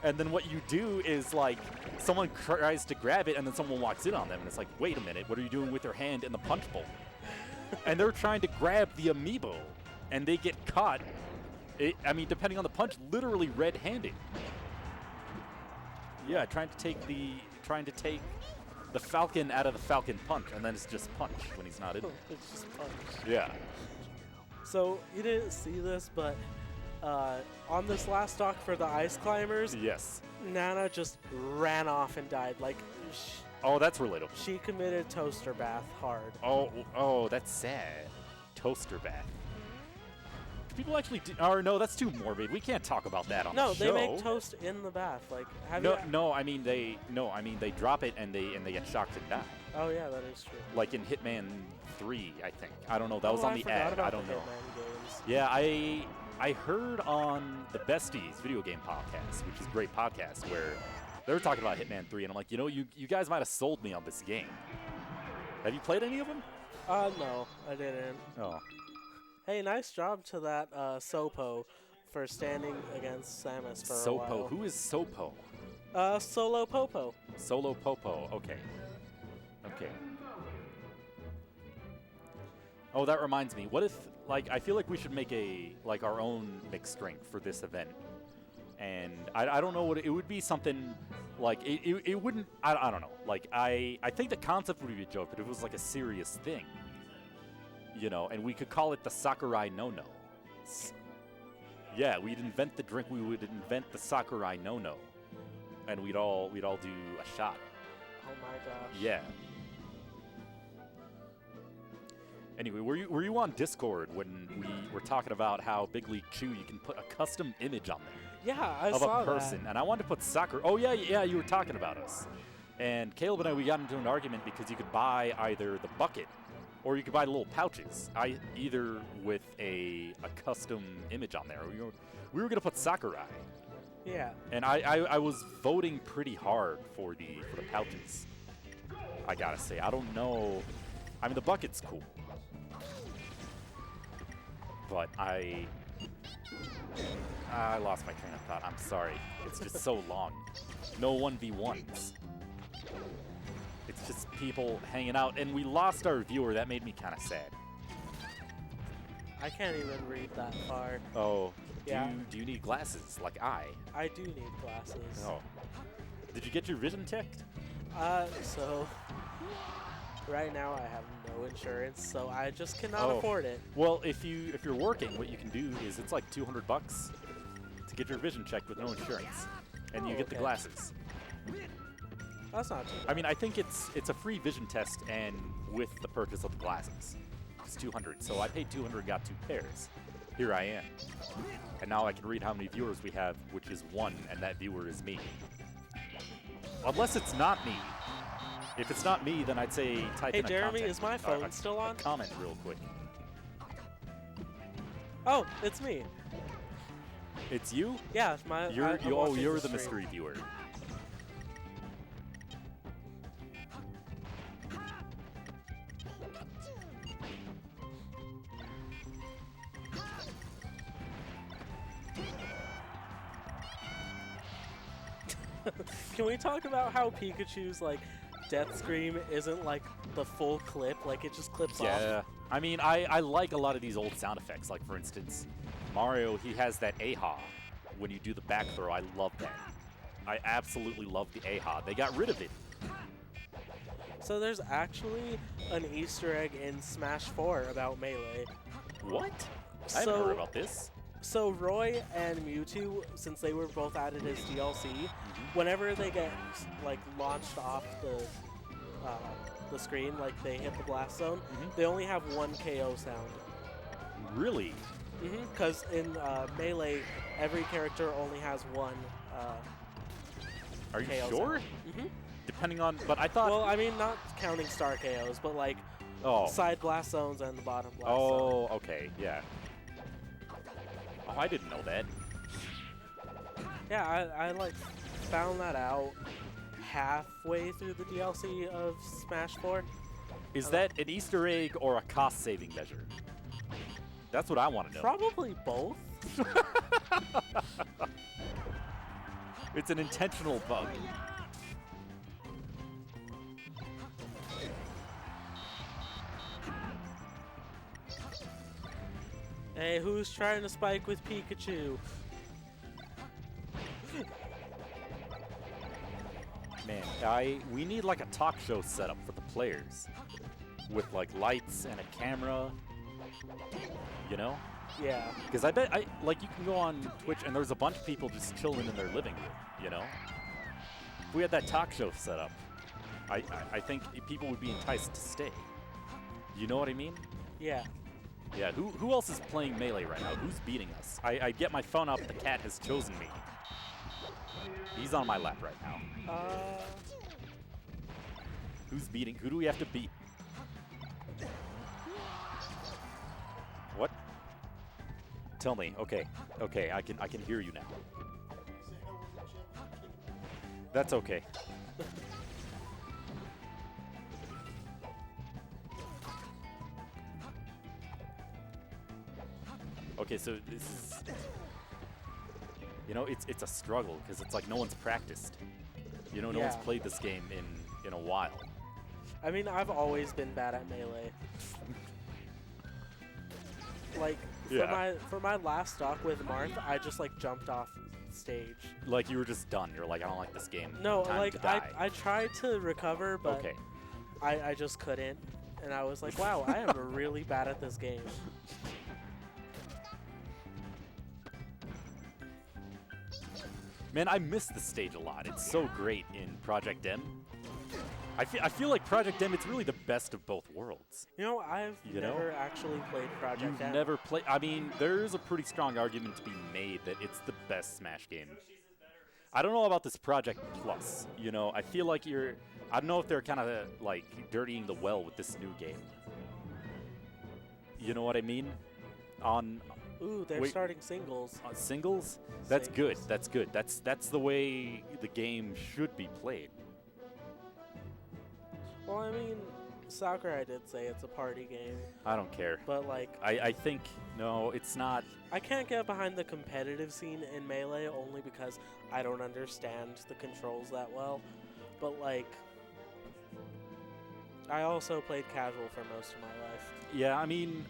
And then what you do is, like, someone tries to grab it, and then someone walks in on them, and it's like, wait a minute, what are you doing with your hand in the punch bowl? And they're trying to grab the amiibo, and they get caught, I mean, depending on the punch, literally red-handed. Yeah, trying to take the Falcon out of the Falcon Punch, and then it's just Punch when he's not in there. it's just punch. Yeah. So you didn't see this, but on this last dock for the Ice Climbers, Yes. Nana just ran off and died. Like, Oh, that's relatable. she committed toaster bath hard. Oh, that's sad. Toaster bath. Do people actually do, or no, that's too morbid. We can't talk about that on the show. No, they make toast in the bath. Like, have you? No, I mean they drop it and they get shocked and die. Oh yeah, that is true. Like in Hitman 3, I think. I don't know. That was on the forgot ad. about I don't the know. Hitman games. Yeah, I heard on the Besties video game podcast, which is a great podcast, where they were talking about Hitman 3, and I'm like, you know, you guys might have sold me on this game. Have you played any of them? No, I didn't. Oh. Hey, nice job to that Sopo for standing against Samus for a while. Sopo. Who is Sopo? Solo Popo. Solo Popo. Okay. Oh, that reminds me. What if, like, I feel like we should make our own mixed drink for this event. And I don't know what it would be. Something like it wouldn't. I don't know. Like I think the concept would be a joke, but if it was like a serious thing, you know, and we could call it the Sakurai no. Yeah, we'd invent the drink. We would invent the Sakurai no-no, and we'd all do a shot. Oh my gosh. Yeah. Anyway, were you on Discord when we were talking about how Big League Chew you can put a custom image on there Yeah, I of saw a person, that. and I wanted to put Sakurai. Oh yeah, you were talking about us. And Caleb and I, we got into an argument because you could buy either the bucket or you could buy the little pouches, either with a custom image on there. We were going to put Sakurai. Yeah. And I was voting pretty hard for the pouches. I got to say, I don't know. I mean, the bucket's cool. But I lost my train of thought. I'm sorry. It's just so long. No 1v1s. It's just people hanging out, and we lost our viewer. That made me kind of sad. I can't even read that far. Oh, Yeah. do you need glasses like I? I do need glasses. Oh. Did you get your vision checked? So right now I have no insurance, so I just cannot afford it. Well, if you're working, what you can do is it's like $200 to get your vision checked with no insurance, and you get the okay. glasses. That's not too bad. I mean, I think it's a free vision test, and with the purchase of the glasses, it's $200. So I paid $200, got 2 pairs. Here I am, and now I can read how many viewers we have, which is 1, and that viewer is me. Unless it's not me. If it's not me, then I'd say type Hey in a Jeremy, content, is my phone still on? Comment real quick. Oh, it's me. It's you? Yeah, my. You're I'm watching the stream. mystery viewer. Can we talk about how Pikachu's like death scream isn't like the full clip, like it just clips off? Yeah. I mean, I like a lot of these old sound effects. Like, for instance, Mario, he has that aha when you do the back throw. I love that. I absolutely love the aha. They got rid of it. So there's actually an Easter egg in Smash 4 about Melee. What? I haven't heard about this. So Roy and Mewtwo, since they were both added as DLC, whenever they get like launched off the screen, like they hit the blast zone, they only have 1 KO sound. Really? Because in Melee, every character only has 1 Are you KO sure? sound. Depending on, but I thought. Well, I mean, not counting star KOs, but like side blast zones and the bottom blast zone. Oh, okay, yeah. Oh, I didn't know that. Yeah, I like found that out halfway through the DLC of Smash 4. Is that an Easter egg or a cost-saving measure? That's what I want to know. Probably both. It's an intentional bug. Hey, who's trying to spike with Pikachu? Man, we need like a talk show setup for the players, with like lights and a camera. You know? Yeah. Because I bet like you can go on Twitch and there's a bunch of people just chilling in their living room. You know? If we had that talk show set up, I think people would be enticed to stay. You know what I mean? Yeah. Yeah, who else is playing Melee right now? Who's beating us? I get my phone up, the cat has chosen me. He's on my lap right now. Who's beating? Who do we have to beat? What? Tell me. Okay. Okay, I can hear you now. That's okay. Okay, so this is, you know, it's a struggle because it's like no one's practiced. You know, no one's Yeah. played this game in a while. I mean, I've always been bad at Melee. Like, for my last stock with Marth, I just, like, jumped off stage. Like you were just done. You're like, I don't like this game. No, Time like, to die. I tried to recover, but Okay. I just couldn't. And I was like, wow, I am really bad at this game. Man, I miss the stage a lot. It's so great in Project M. I feel like Project M, it's really the best of both worlds. You know, I've never actually played Project You've M. never played... I mean, there's a pretty strong argument to be made that it's the best Smash game. I don't know about this Project Plus. You know, I feel like you're... I don't know if they're kind of, like, dirtying the well with this new game. You know what I mean? Ooh, they're starting singles. Singles? That's good. That's good. That's the way the game should be played. Well, I mean, Sakurai did say it's a party game. I don't care. But, like... I think... No, it's not... I can't get behind the competitive scene in Melee only because I don't understand the controls that well. But, like... I also played casual for most of my life. Yeah, I mean...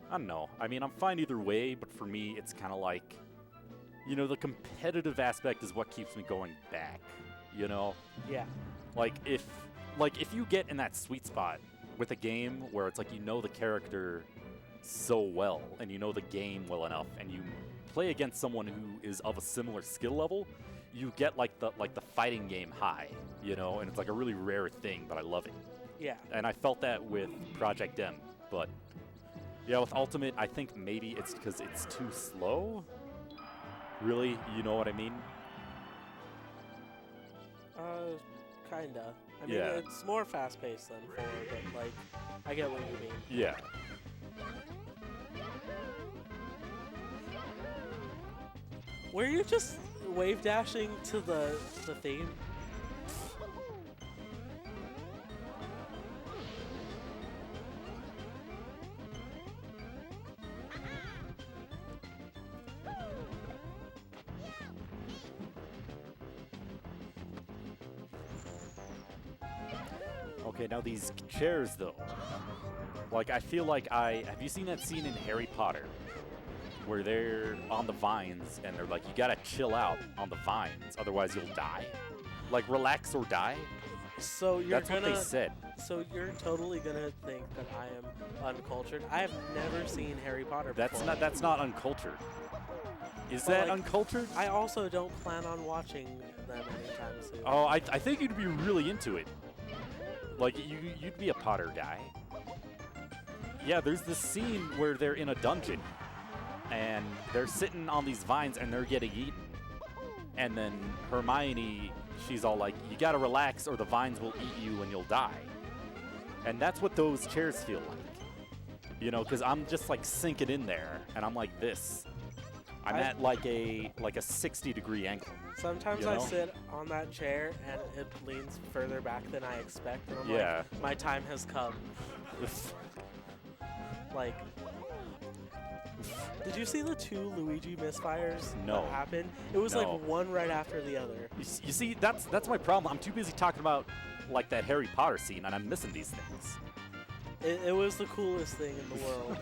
I don't know. I mean, I'm fine either way, but for me, it's kind of like... You know, the competitive aspect is what keeps me going back. You know? Yeah. Like, if you get in that sweet spot with a game where it's like you know the character so well and you know the game well enough and you play against someone who is of a similar skill level, you get like the fighting game high, you know, and it's like a really rare thing, but I love it. Yeah. And I felt that with Project M, but yeah, with Ultimate, I think maybe it's because it's too slow. Really, you know what I mean? Kinda. I mean, it's more fast-paced than 4, but, like, I get what you mean. Yeah. Were you just wave dashing to the theme? Okay, now these chairs, though. Like, I feel like have you seen that scene in Harry Potter? Where they're on the vines, and they're like, you gotta chill out on the vines, otherwise you'll die? Like, relax or die? So That's what they said. So you're totally gonna think that I am uncultured? I have never seen Harry Potter before. That's not uncultured. Is But, that like, uncultured? I also don't plan on watching them anytime soon. Oh, I think you'd be really into it. Like, you'd be a Potter guy. Yeah, there's this scene where they're in a dungeon, and they're sitting on these vines, and they're getting eaten. And then Hermione, she's all like, you gotta relax, or the vines will eat you and you'll die. And that's what those chairs feel like. You know, because I'm just, like, sinking in there, and I'm like this. I'm at, like a 60-degree angle. Sometimes you know? I sit on that chair and it leans further back than I expect, and I'm like, my time has come. Like, did you see the 2 Luigi misfires that happened? It was like one right after the other. You see, that's my problem. I'm too busy talking about like that Harry Potter scene, and I'm missing these things. It was the coolest thing in the world.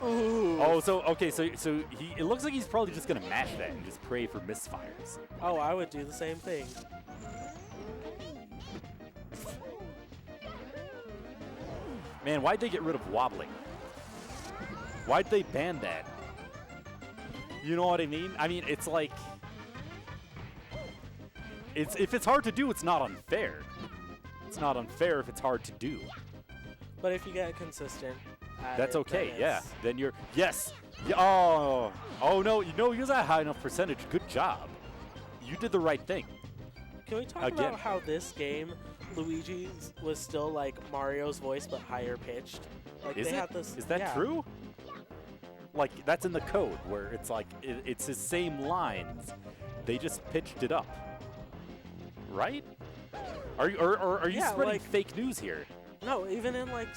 Ooh. Oh, so it looks like he's probably just gonna mash that and just pray for misfires. Oh, I would do the same thing. Man, why'd they get rid of wobbling? Why'd they ban that? You know what I mean? I mean, it's like... if it's hard to do, it's not unfair. It's not unfair if it's hard to do. But if you get consistent at That's it, okay, then yeah. Then you're... Yes! Yeah, oh no, you use that high enough percentage. Good job. You did the right thing. Can we talk about how this game, Luigi was still like Mario's voice but higher pitched? Like Is they it? had this. Is that true? Like, that's in the code where it's like, it's the same lines. They just pitched it up. Right? Are you spreading fake news here? No, even in like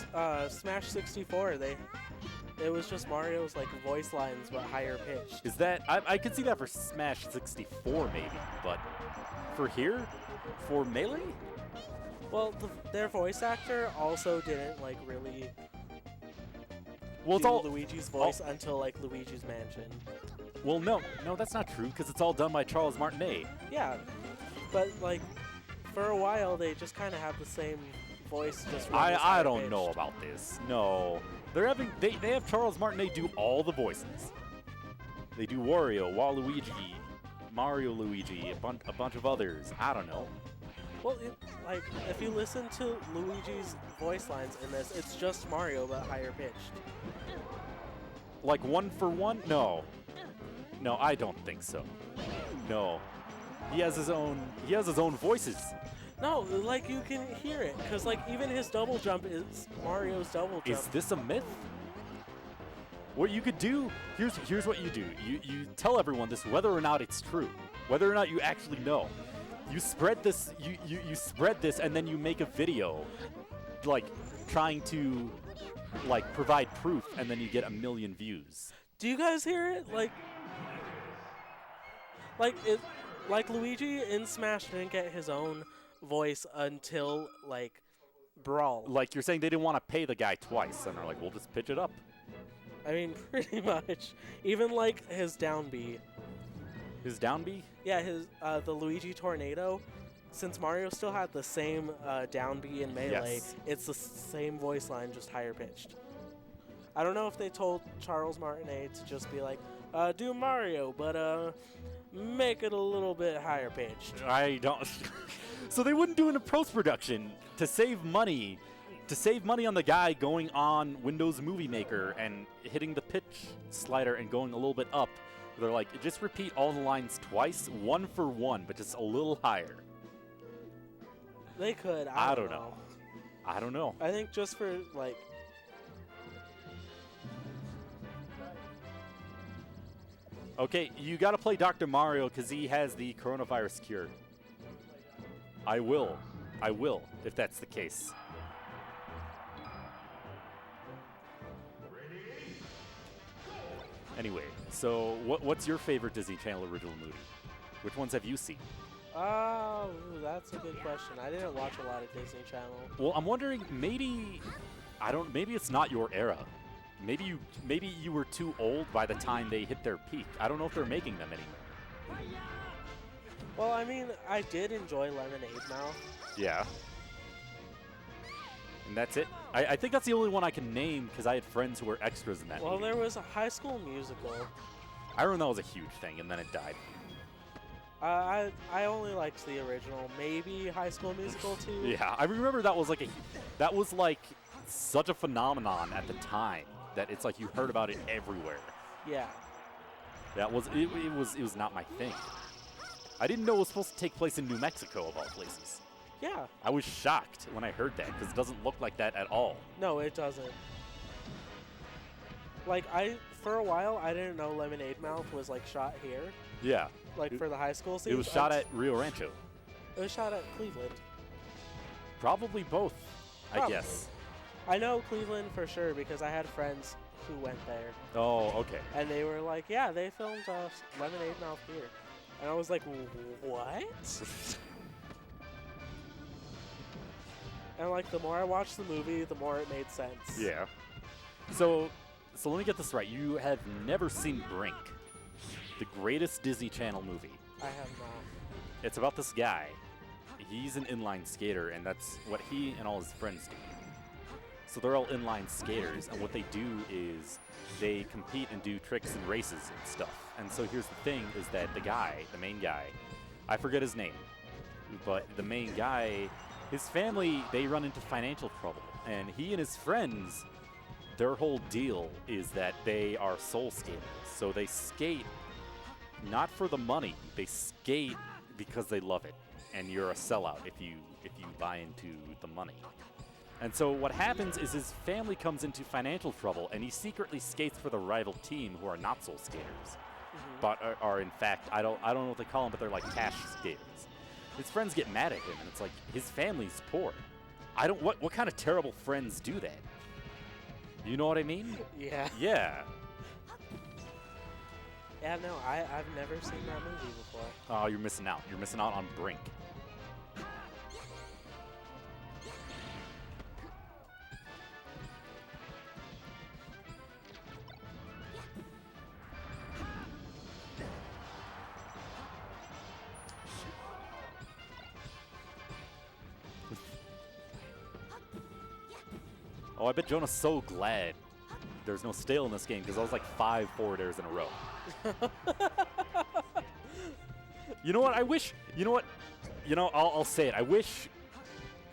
Smash 64, it was just Mario's like voice lines but higher pitched. Is that I could see that for Smash 64 maybe, but for here, for Melee? Well, their voice actor also didn't like really. Well, it's all Luigi's voice until like Luigi's Mansion. Well, no, that's not true because it's all done by Charles Martinet. Yeah, but like for a while they just kind of have the same voice. Just I don't know about this. No, they have Charles Martinet do all the voices. They do Wario, Waluigi, Mario Luigi, a bunch of others. I don't know. Well, like, if you listen to Luigi's voice lines in this, it's just Mario, but higher pitched. Like one for one? No. No, I don't think so. No. He has his own voices. No, like, you can hear it, because, like, even his double jump is Mario's double jump. Is this a myth? What you could do, here's what you do. You tell everyone this whether or not it's true. Whether or not you actually know. You spread this you spread this and then you make a video like trying to like provide proof and then you get 1 million views. Do you guys hear it? Like Luigi in Smash didn't get his own voice until like Brawl. Like you're saying they didn't want to pay the guy twice and they're like, we'll just pitch it up. I mean, pretty much. Even like his down B. His down B? Yeah, his the Luigi Tornado. Since Mario still had the same down B in Melee, Yes. it's the same voice line, just higher pitched. I don't know if they told Charles Martinet to just be like, do Mario, but make it a little bit higher pitched. I don't. So they wouldn't do it in post-production to save money. To save money on the guy going on Windows Movie Maker and hitting the pitch slider and going a little bit up. They're like, just repeat all the lines twice, 1 for 1, but just a little higher. They could. I don't know. I don't know. I think just for like. Okay, you gotta play Dr. Mario because he has the coronavirus cure. I will, if that's the case. Anyway, so what's your favorite Disney Channel original movie? Which ones have you seen? Oh, that's a good question. I didn't watch a lot of Disney Channel. Well, I'm wondering maybe it's not your era. Maybe you were too old by the time they hit their peak. I don't know if they're making them anymore. Well, I mean, I did enjoy Lemonade Mouth. Yeah. And that's it? I think that's the only one I can name because I had friends who were extras in that Well, movie. there was a High School Musical. I remember that was a huge thing, and then it died. I only liked the original. Maybe High School Musical too. Yeah, I remember that was like such a phenomenon at the time that it's like you heard about it everywhere. Yeah. That was it was not my thing. I didn't know it was supposed to take place in New Mexico of all places. Yeah. I was shocked when I heard that because it doesn't look like that at all. No, it doesn't. Like for a while, I didn't know Lemonade Mouth was like shot here. Yeah. Like for the high school scene. It was shot at Rio Rancho. It was shot at Cleveland. Probably both, I Probably. guess. I know Cleveland for sure because I had friends who went there. Oh, okay. And they were like, yeah, they filmed Lemonade Mouth here. And I was like, what? And like the more I watched the movie, the more it made sense. Yeah. So let me get this right. You have never seen Brink, the greatest Disney Channel movie. I have not. It's about this guy. He's an inline skater, and that's what he and all his friends do. So they're all inline skaters, and what they do is they compete and do tricks and races and stuff. And so here's the thing, is that the main guy, I forget his name, but the main guy, his family, they run into financial trouble. And he and his friends, their whole deal is that they are soul skaters. So they skate not for the money, they skate because they love it. And you're a sellout if you buy into the money. And so what happens is his family comes into financial trouble, and he secretly skates for the rival team who are not soul skaters, but are in fact, I don't know what they call them, but they're like cash skaters. His friends get mad at him, and it's like his family's poor. What kind of terrible friends do that? You know what I mean? Yeah. Yeah. Yeah, no, I've never seen that movie before. Oh, you're missing out. You're missing out on Brink. Oh, I bet Jonah's so glad there's no stale in this game because I was like 5 forward airs in a row. You know what? I wish. You know what? You know, I'll say it. I wish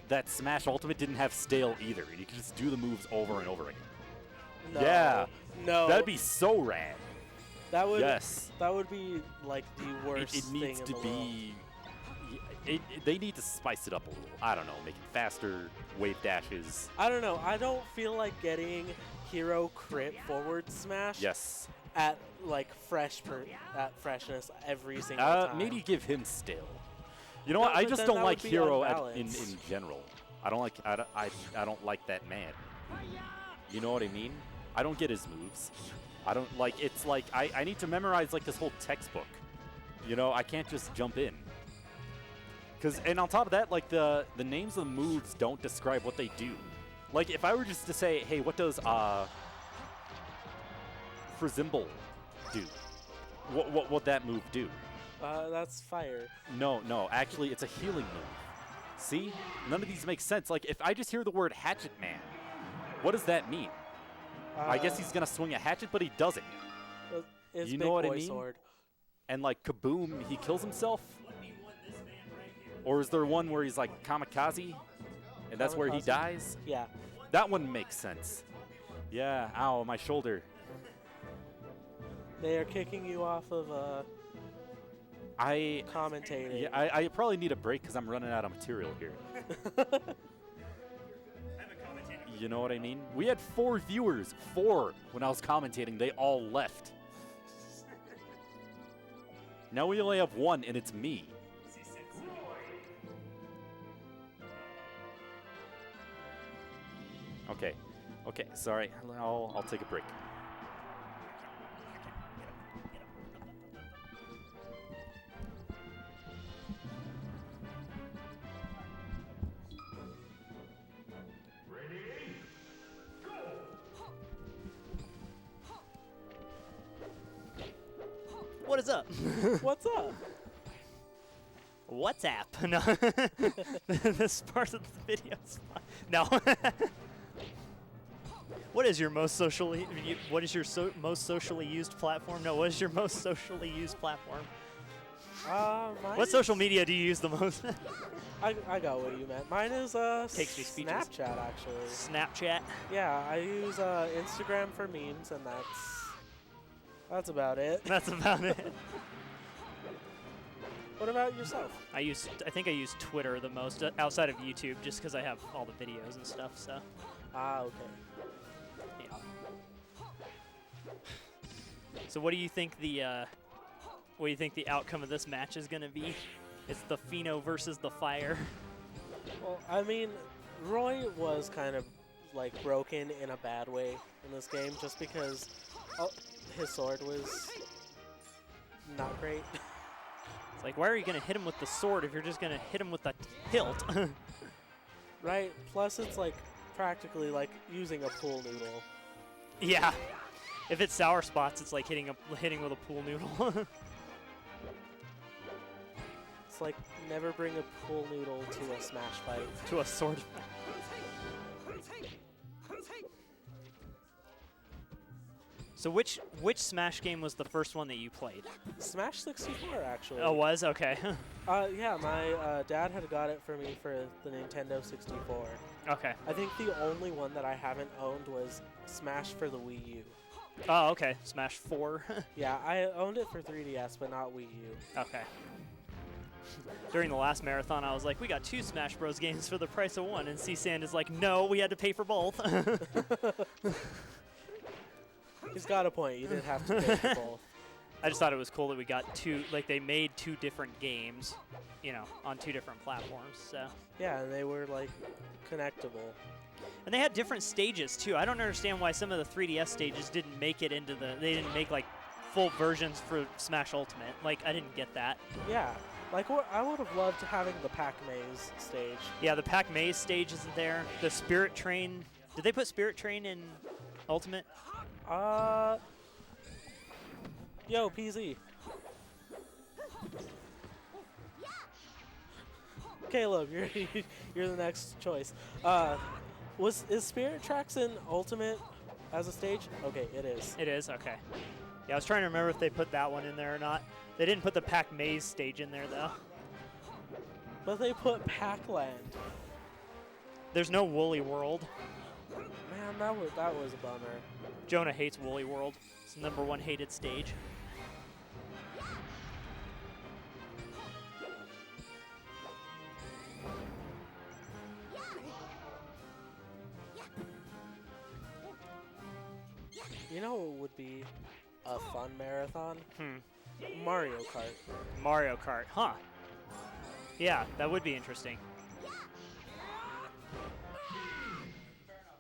that Smash Ultimate didn't have stale either. You could just do the moves over and over again. No, Yeah. no, That'd be so rad. that would Yes. that would be like the worst It needs thing to in the world. be. They need to spice it up a little. I don't know, make it faster, wave dashes. I don't know. I don't feel like getting hero crit forward smash Yes. at like at freshness every single time. Maybe give him stale. You know No, what? I but just then don't that like would be hero in unbalanced. general. I don't like I don't like that man. You know what I mean? I don't get his moves. I don't like. It's like I need to memorize like this whole textbook. You know, I can't just jump in. And on top of that, like the names of the moves don't describe what they do. Like if I were just to say, hey, what does Frizimble do? What would that move do? That's fire. No, actually it's a healing move. See? None of these make sense. Like if I just hear the word Hatchet Man, what does that mean? I guess he's gonna swing a hatchet, but he doesn't. It's You big know what I boy mean? sword. And like kaboom, he kills himself? Or is there one where he's like kamikaze? And that's where he Kamikaze? dies? Yeah. That one makes sense. Yeah, ow, my shoulder. They are kicking you off of commentating. Yeah, I probably need a break because I'm running out of material here. You know what I mean? We had 4 viewers, 4 when I was commentating. They all left. Now we only have 1, and it's me. Okay, sorry. I'll take a break. What is up? What's up? WhatsApp. No. This part of the video is fine. No. What is your most socially? What is your most socially used platform? No. What is your most socially used platform? What social media do you use the most? I got what you meant. Mine is Takes me speeches. Snapchat actually. Snapchat. Yeah, I use Instagram for memes, and that's about it. That's about it. What about yourself? I think I use Twitter the most outside of YouTube, just because I have all the videos and stuff. So. Okay. Yeah. So what do you think the outcome of this match is going to be? It's the Pheno versus the Fire. Well, I mean, Roy was kind of like broken in a bad way in this game, just because his sword was not great. It's like, why are you going to hit him with the sword if you're just going to hit him with the hilt? Right. Plus, it's like practically like using a pool noodle. Yeah. If it's sour spots, it's like hitting with a pool noodle. It's like never bring a pool noodle to a Smash fight. To a sword fight. So which Smash game was the first one that you played? Smash 64, actually. Oh, was? Okay. Yeah, my dad had got it for me for the Nintendo 64. Okay. I think the only one that I haven't owned was Smash for the Wii U. Oh, okay. Smash 4. Yeah, I owned it for 3DS, but not Wii U. Okay. During the last marathon, I was like, we got 2 Smash Bros. Games for the price of 1. And C-Sand is like, no, we had to pay for both. He's got a point. You didn't have to pay for both. I just thought it was cool that we got 2, like they made 2 different games, you know, on 2 different platforms. So. Yeah, and they were like connectable. And they had different stages too. I don't understand why some of the 3DS stages didn't make it into they didn't make like full versions for Smash Ultimate. Like I didn't get that. Yeah, like I would have loved having the Pac-Maze stage. Yeah, the Pac-Maze stage isn't there. The Spirit Train. Did they put Spirit Train in Ultimate? Yo, PZ. Caleb, you're the next choice. Is Spirit Tracks in Ultimate as a stage? Okay, it is. It is? Okay. Yeah, I was trying to remember if they put that one in there or not. They didn't put the Pac-Maze stage in there, though. But they put Pac-Land. There's no Woolly World. Man, that was a bummer. Jonah hates Woolly World. It's the #1 hated stage. You know what would be a fun marathon? Hmm. Mario Kart. Mario Kart, huh? Yeah, that would be interesting.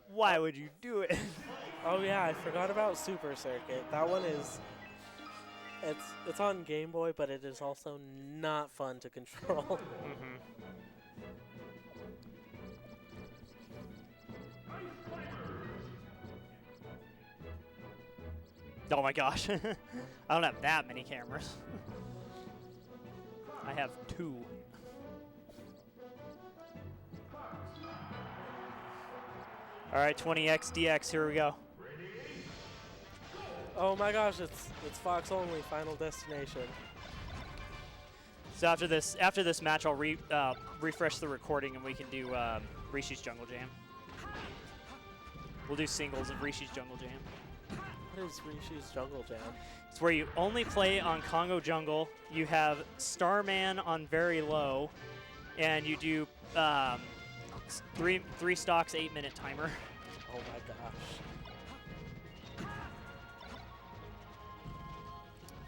Why would you do it? Oh yeah, I forgot about Super Circuit. That one is... It's on Game Boy, but it is also not fun to control. Mm-hmm. Oh my gosh. I don't have that many cameras. I have 2. All right, 20X DX, here we go. Oh my gosh, it's Fox only, Final Destination. So after this match, I'll refresh the recording and we can do Rishi's Jungle Jam. We'll do singles of Rishi's Jungle Jam. What is Rishi's Jungle Jam? It's where you only play on Congo Jungle. You have Starman on very low, and you do three stocks, 8-minute timer. Oh my gosh.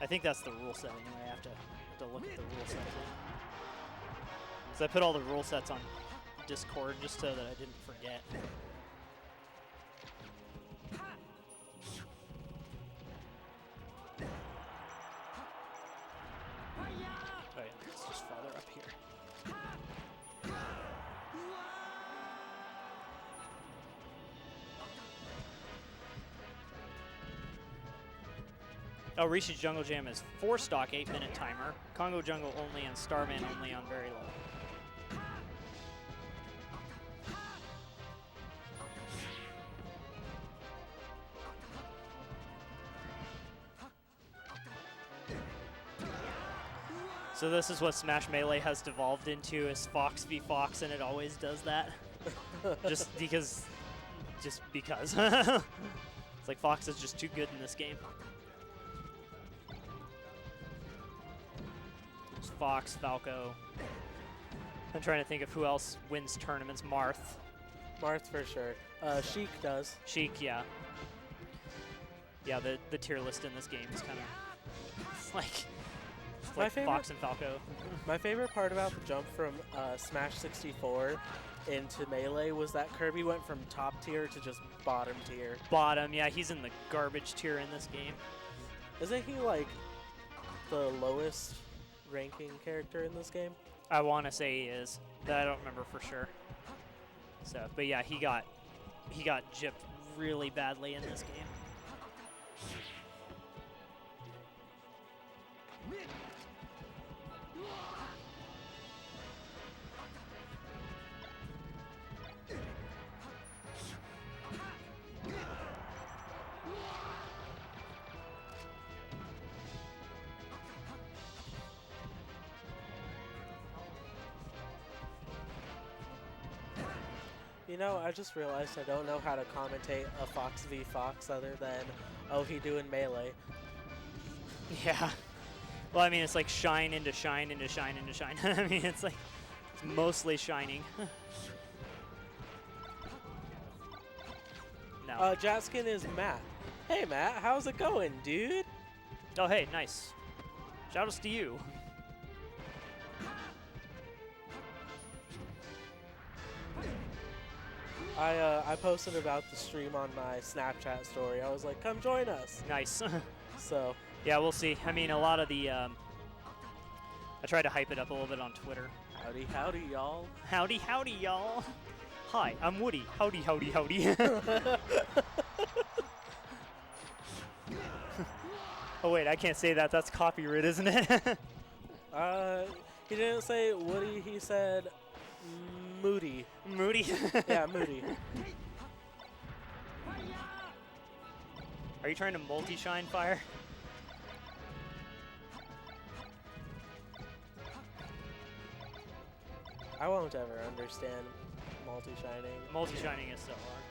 I think that's the rule set anyway. I have to look at the rule set. So I put all the rule sets on Discord just so that I didn't forget. Oh yeah, it's just farther up here. Oh, Rishi's Jungle Jam is 4-stock, 8-minute timer. Congo Jungle only and Starman only on very low. So this is what Smash Melee has devolved into, is Fox v Fox, and it always does that. just because. It's like Fox is just too good in this game. There's Fox, Falco. I'm trying to think of who else wins tournaments. Marth. Marth for sure. Sheik does. Sheik, yeah. Yeah, the tier list in this game is kind of like Fox and Falco. My favorite part about the jump from Smash 64 into Melee was that Kirby went from top tier to just bottom tier. Bottom, yeah, he's in the garbage tier in this game. Isn't he like the lowest ranking character in this game? I want to say he is, but I don't remember for sure. So, but yeah, he got gypped really badly in this game. You know, I just realized I don't know how to commentate a Fox v Fox other than, oh, he doing Melee. Yeah. Well, I mean, it's like shine into shine into shine into shine. I mean, it's like, it's mostly shining. No. Jatskin is Matt. Hey, Matt, how's it going, dude? Oh, hey, nice. Shoutouts to you. I posted about the stream on my Snapchat story. I was like, come join us. Nice. So. Yeah, we'll see. I mean, a lot of the, I tried to hype it up a little bit on Twitter. Howdy, howdy, y'all. Howdy, howdy, y'all. Hi, I'm Woody. Howdy, howdy, howdy. Oh, wait, I can't say that. That's copyright, isn't it? He didn't say Woody, he said Moody. Moody? Yeah, Moody. Are you trying to multi-shine fire? I won't ever understand multi-shining. Multi-shining is so hard.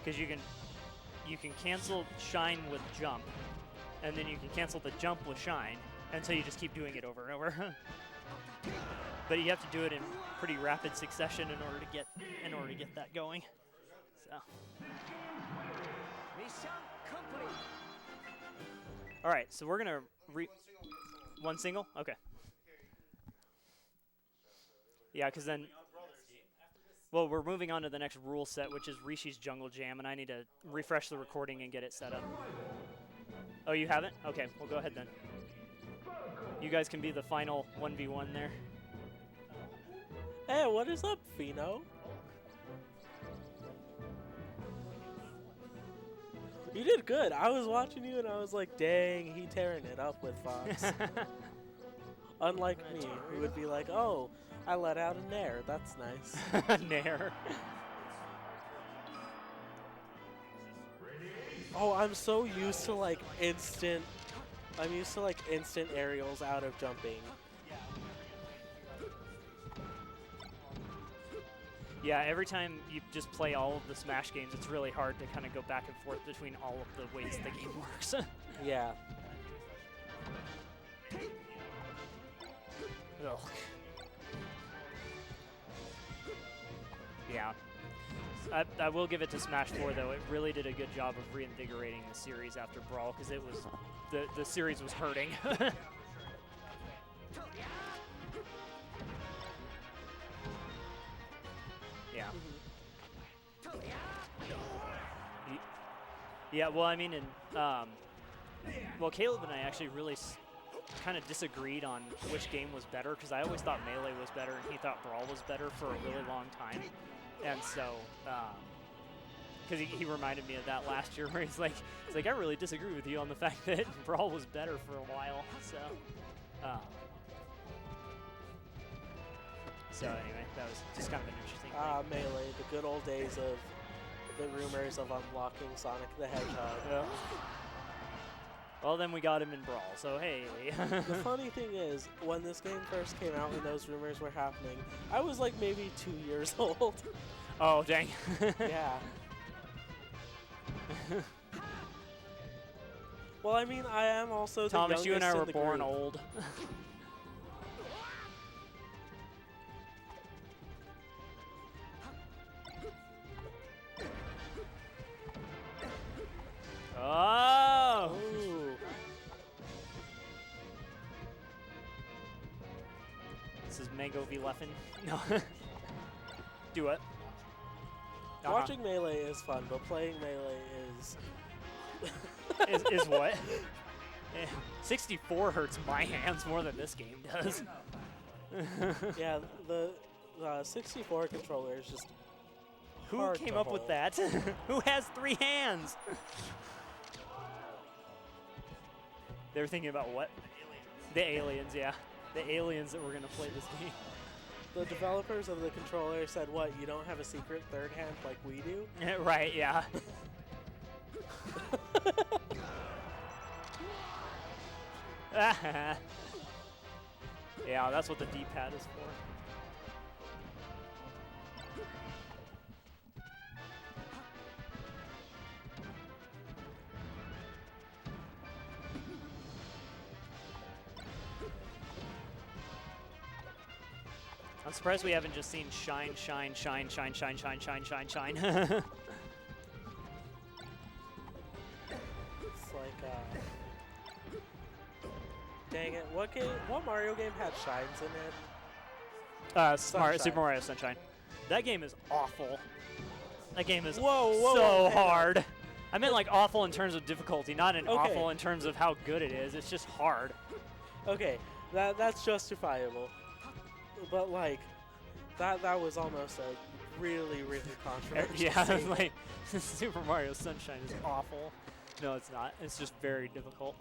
Because you can cancel shine with jump, and then you can cancel the jump with shine, and so you just keep doing it over and over. But you have to do it in pretty rapid succession in order to get that going. So. All right, so we're gonna one single. Okay. Yeah, because then. Well, we're moving on to the next rule set, which is Rishi's Jungle Jam, and I need to refresh the recording and get it set up. Oh, you haven't? Okay, well, go ahead then. You guys can be the final 1v1 there. Hey, what is up, Fino? You did good. I was watching you and I was like, dang, he tearing it up with Fox. Unlike me, who would be like, oh, I let out a nair. That's nice. Nair. Oh, I'm so used to like instant. I'm used to like instant aerials out of jumping. Yeah, every time you just play all of the Smash games, it's really hard to kind of go back and forth between all of the ways the game works. Yeah. Ugh. Yeah. I will give it to Smash 4 though. It really did a good job of reinvigorating the series after Brawl, because it was the series was hurting. Yeah. Yeah. Well, I mean, well, Caleb and I actually really kind of disagreed on which game was better, because I always thought Melee was better and he thought Brawl was better for a really long time. And so, because he reminded me of that last year where he's like, I really disagree with you on the fact that Brawl was better for a while. So anyway, that was just kind of an interesting thing. Melee, the good old days of the rumors of unlocking Sonic the Hedgehog. Yeah. Well, then we got him in Brawl, so hey. The funny thing is, when this game first came out and those rumors were happening, I was like maybe 2 years old. Oh, dang. Yeah. Well, I mean, I am also the Thomas, youngest you and I in were the born group. old. Oh! Ooh. This is Mango v. Leffen. No. Do it. Watching Melee is fun, but playing Melee is... is what? 64 hurts my hands more than this game does. Yeah, the 64 controller is just Who hard came to up with hold. that? Who has 3 hands? They were thinking about what? The aliens, yeah. The aliens that were going to play this game. The developers of the controller said, what, you don't have a secret third hand like we do? Right, yeah. Yeah, that's what the D-pad is for. I'm surprised we haven't just seen shine, shine, shine, shine, shine, shine, shine, shine, shine. It's like, dang it, what Mario game had shines in it? Super Mario Sunshine. That game is awful. That game is Whoa, so hang on. hard. I meant like awful in terms of difficulty, not Okay. awful in terms of how good it is. It's just hard. Okay, that's justifiable. But like, that was almost a really, really controversial Yeah, statement. like Super Mario Sunshine is awful. No, it's not. It's just very difficult.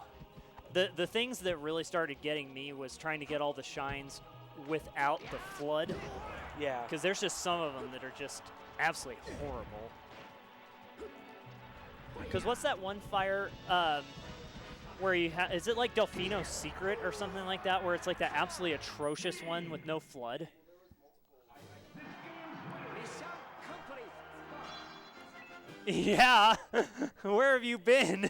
The things that really started getting me was trying to get all the shines without the flood, Yeah. because there's just some of them that are just absolutely horrible. Because what's that one fire where you have, is it like Delfino's Secret or something like that, where it's like that absolutely atrocious one with no flood? Yeah, where have you been?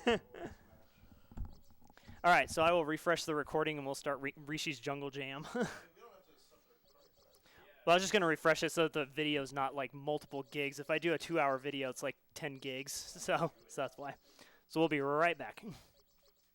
All right, so I will refresh the recording and we'll start Rishi's Jungle Jam. Well, I was just going to refresh it so that the video's not like multiple gigs. If I do a 2-hour video, it's like 10 gigs, so that's why. So we'll be right back.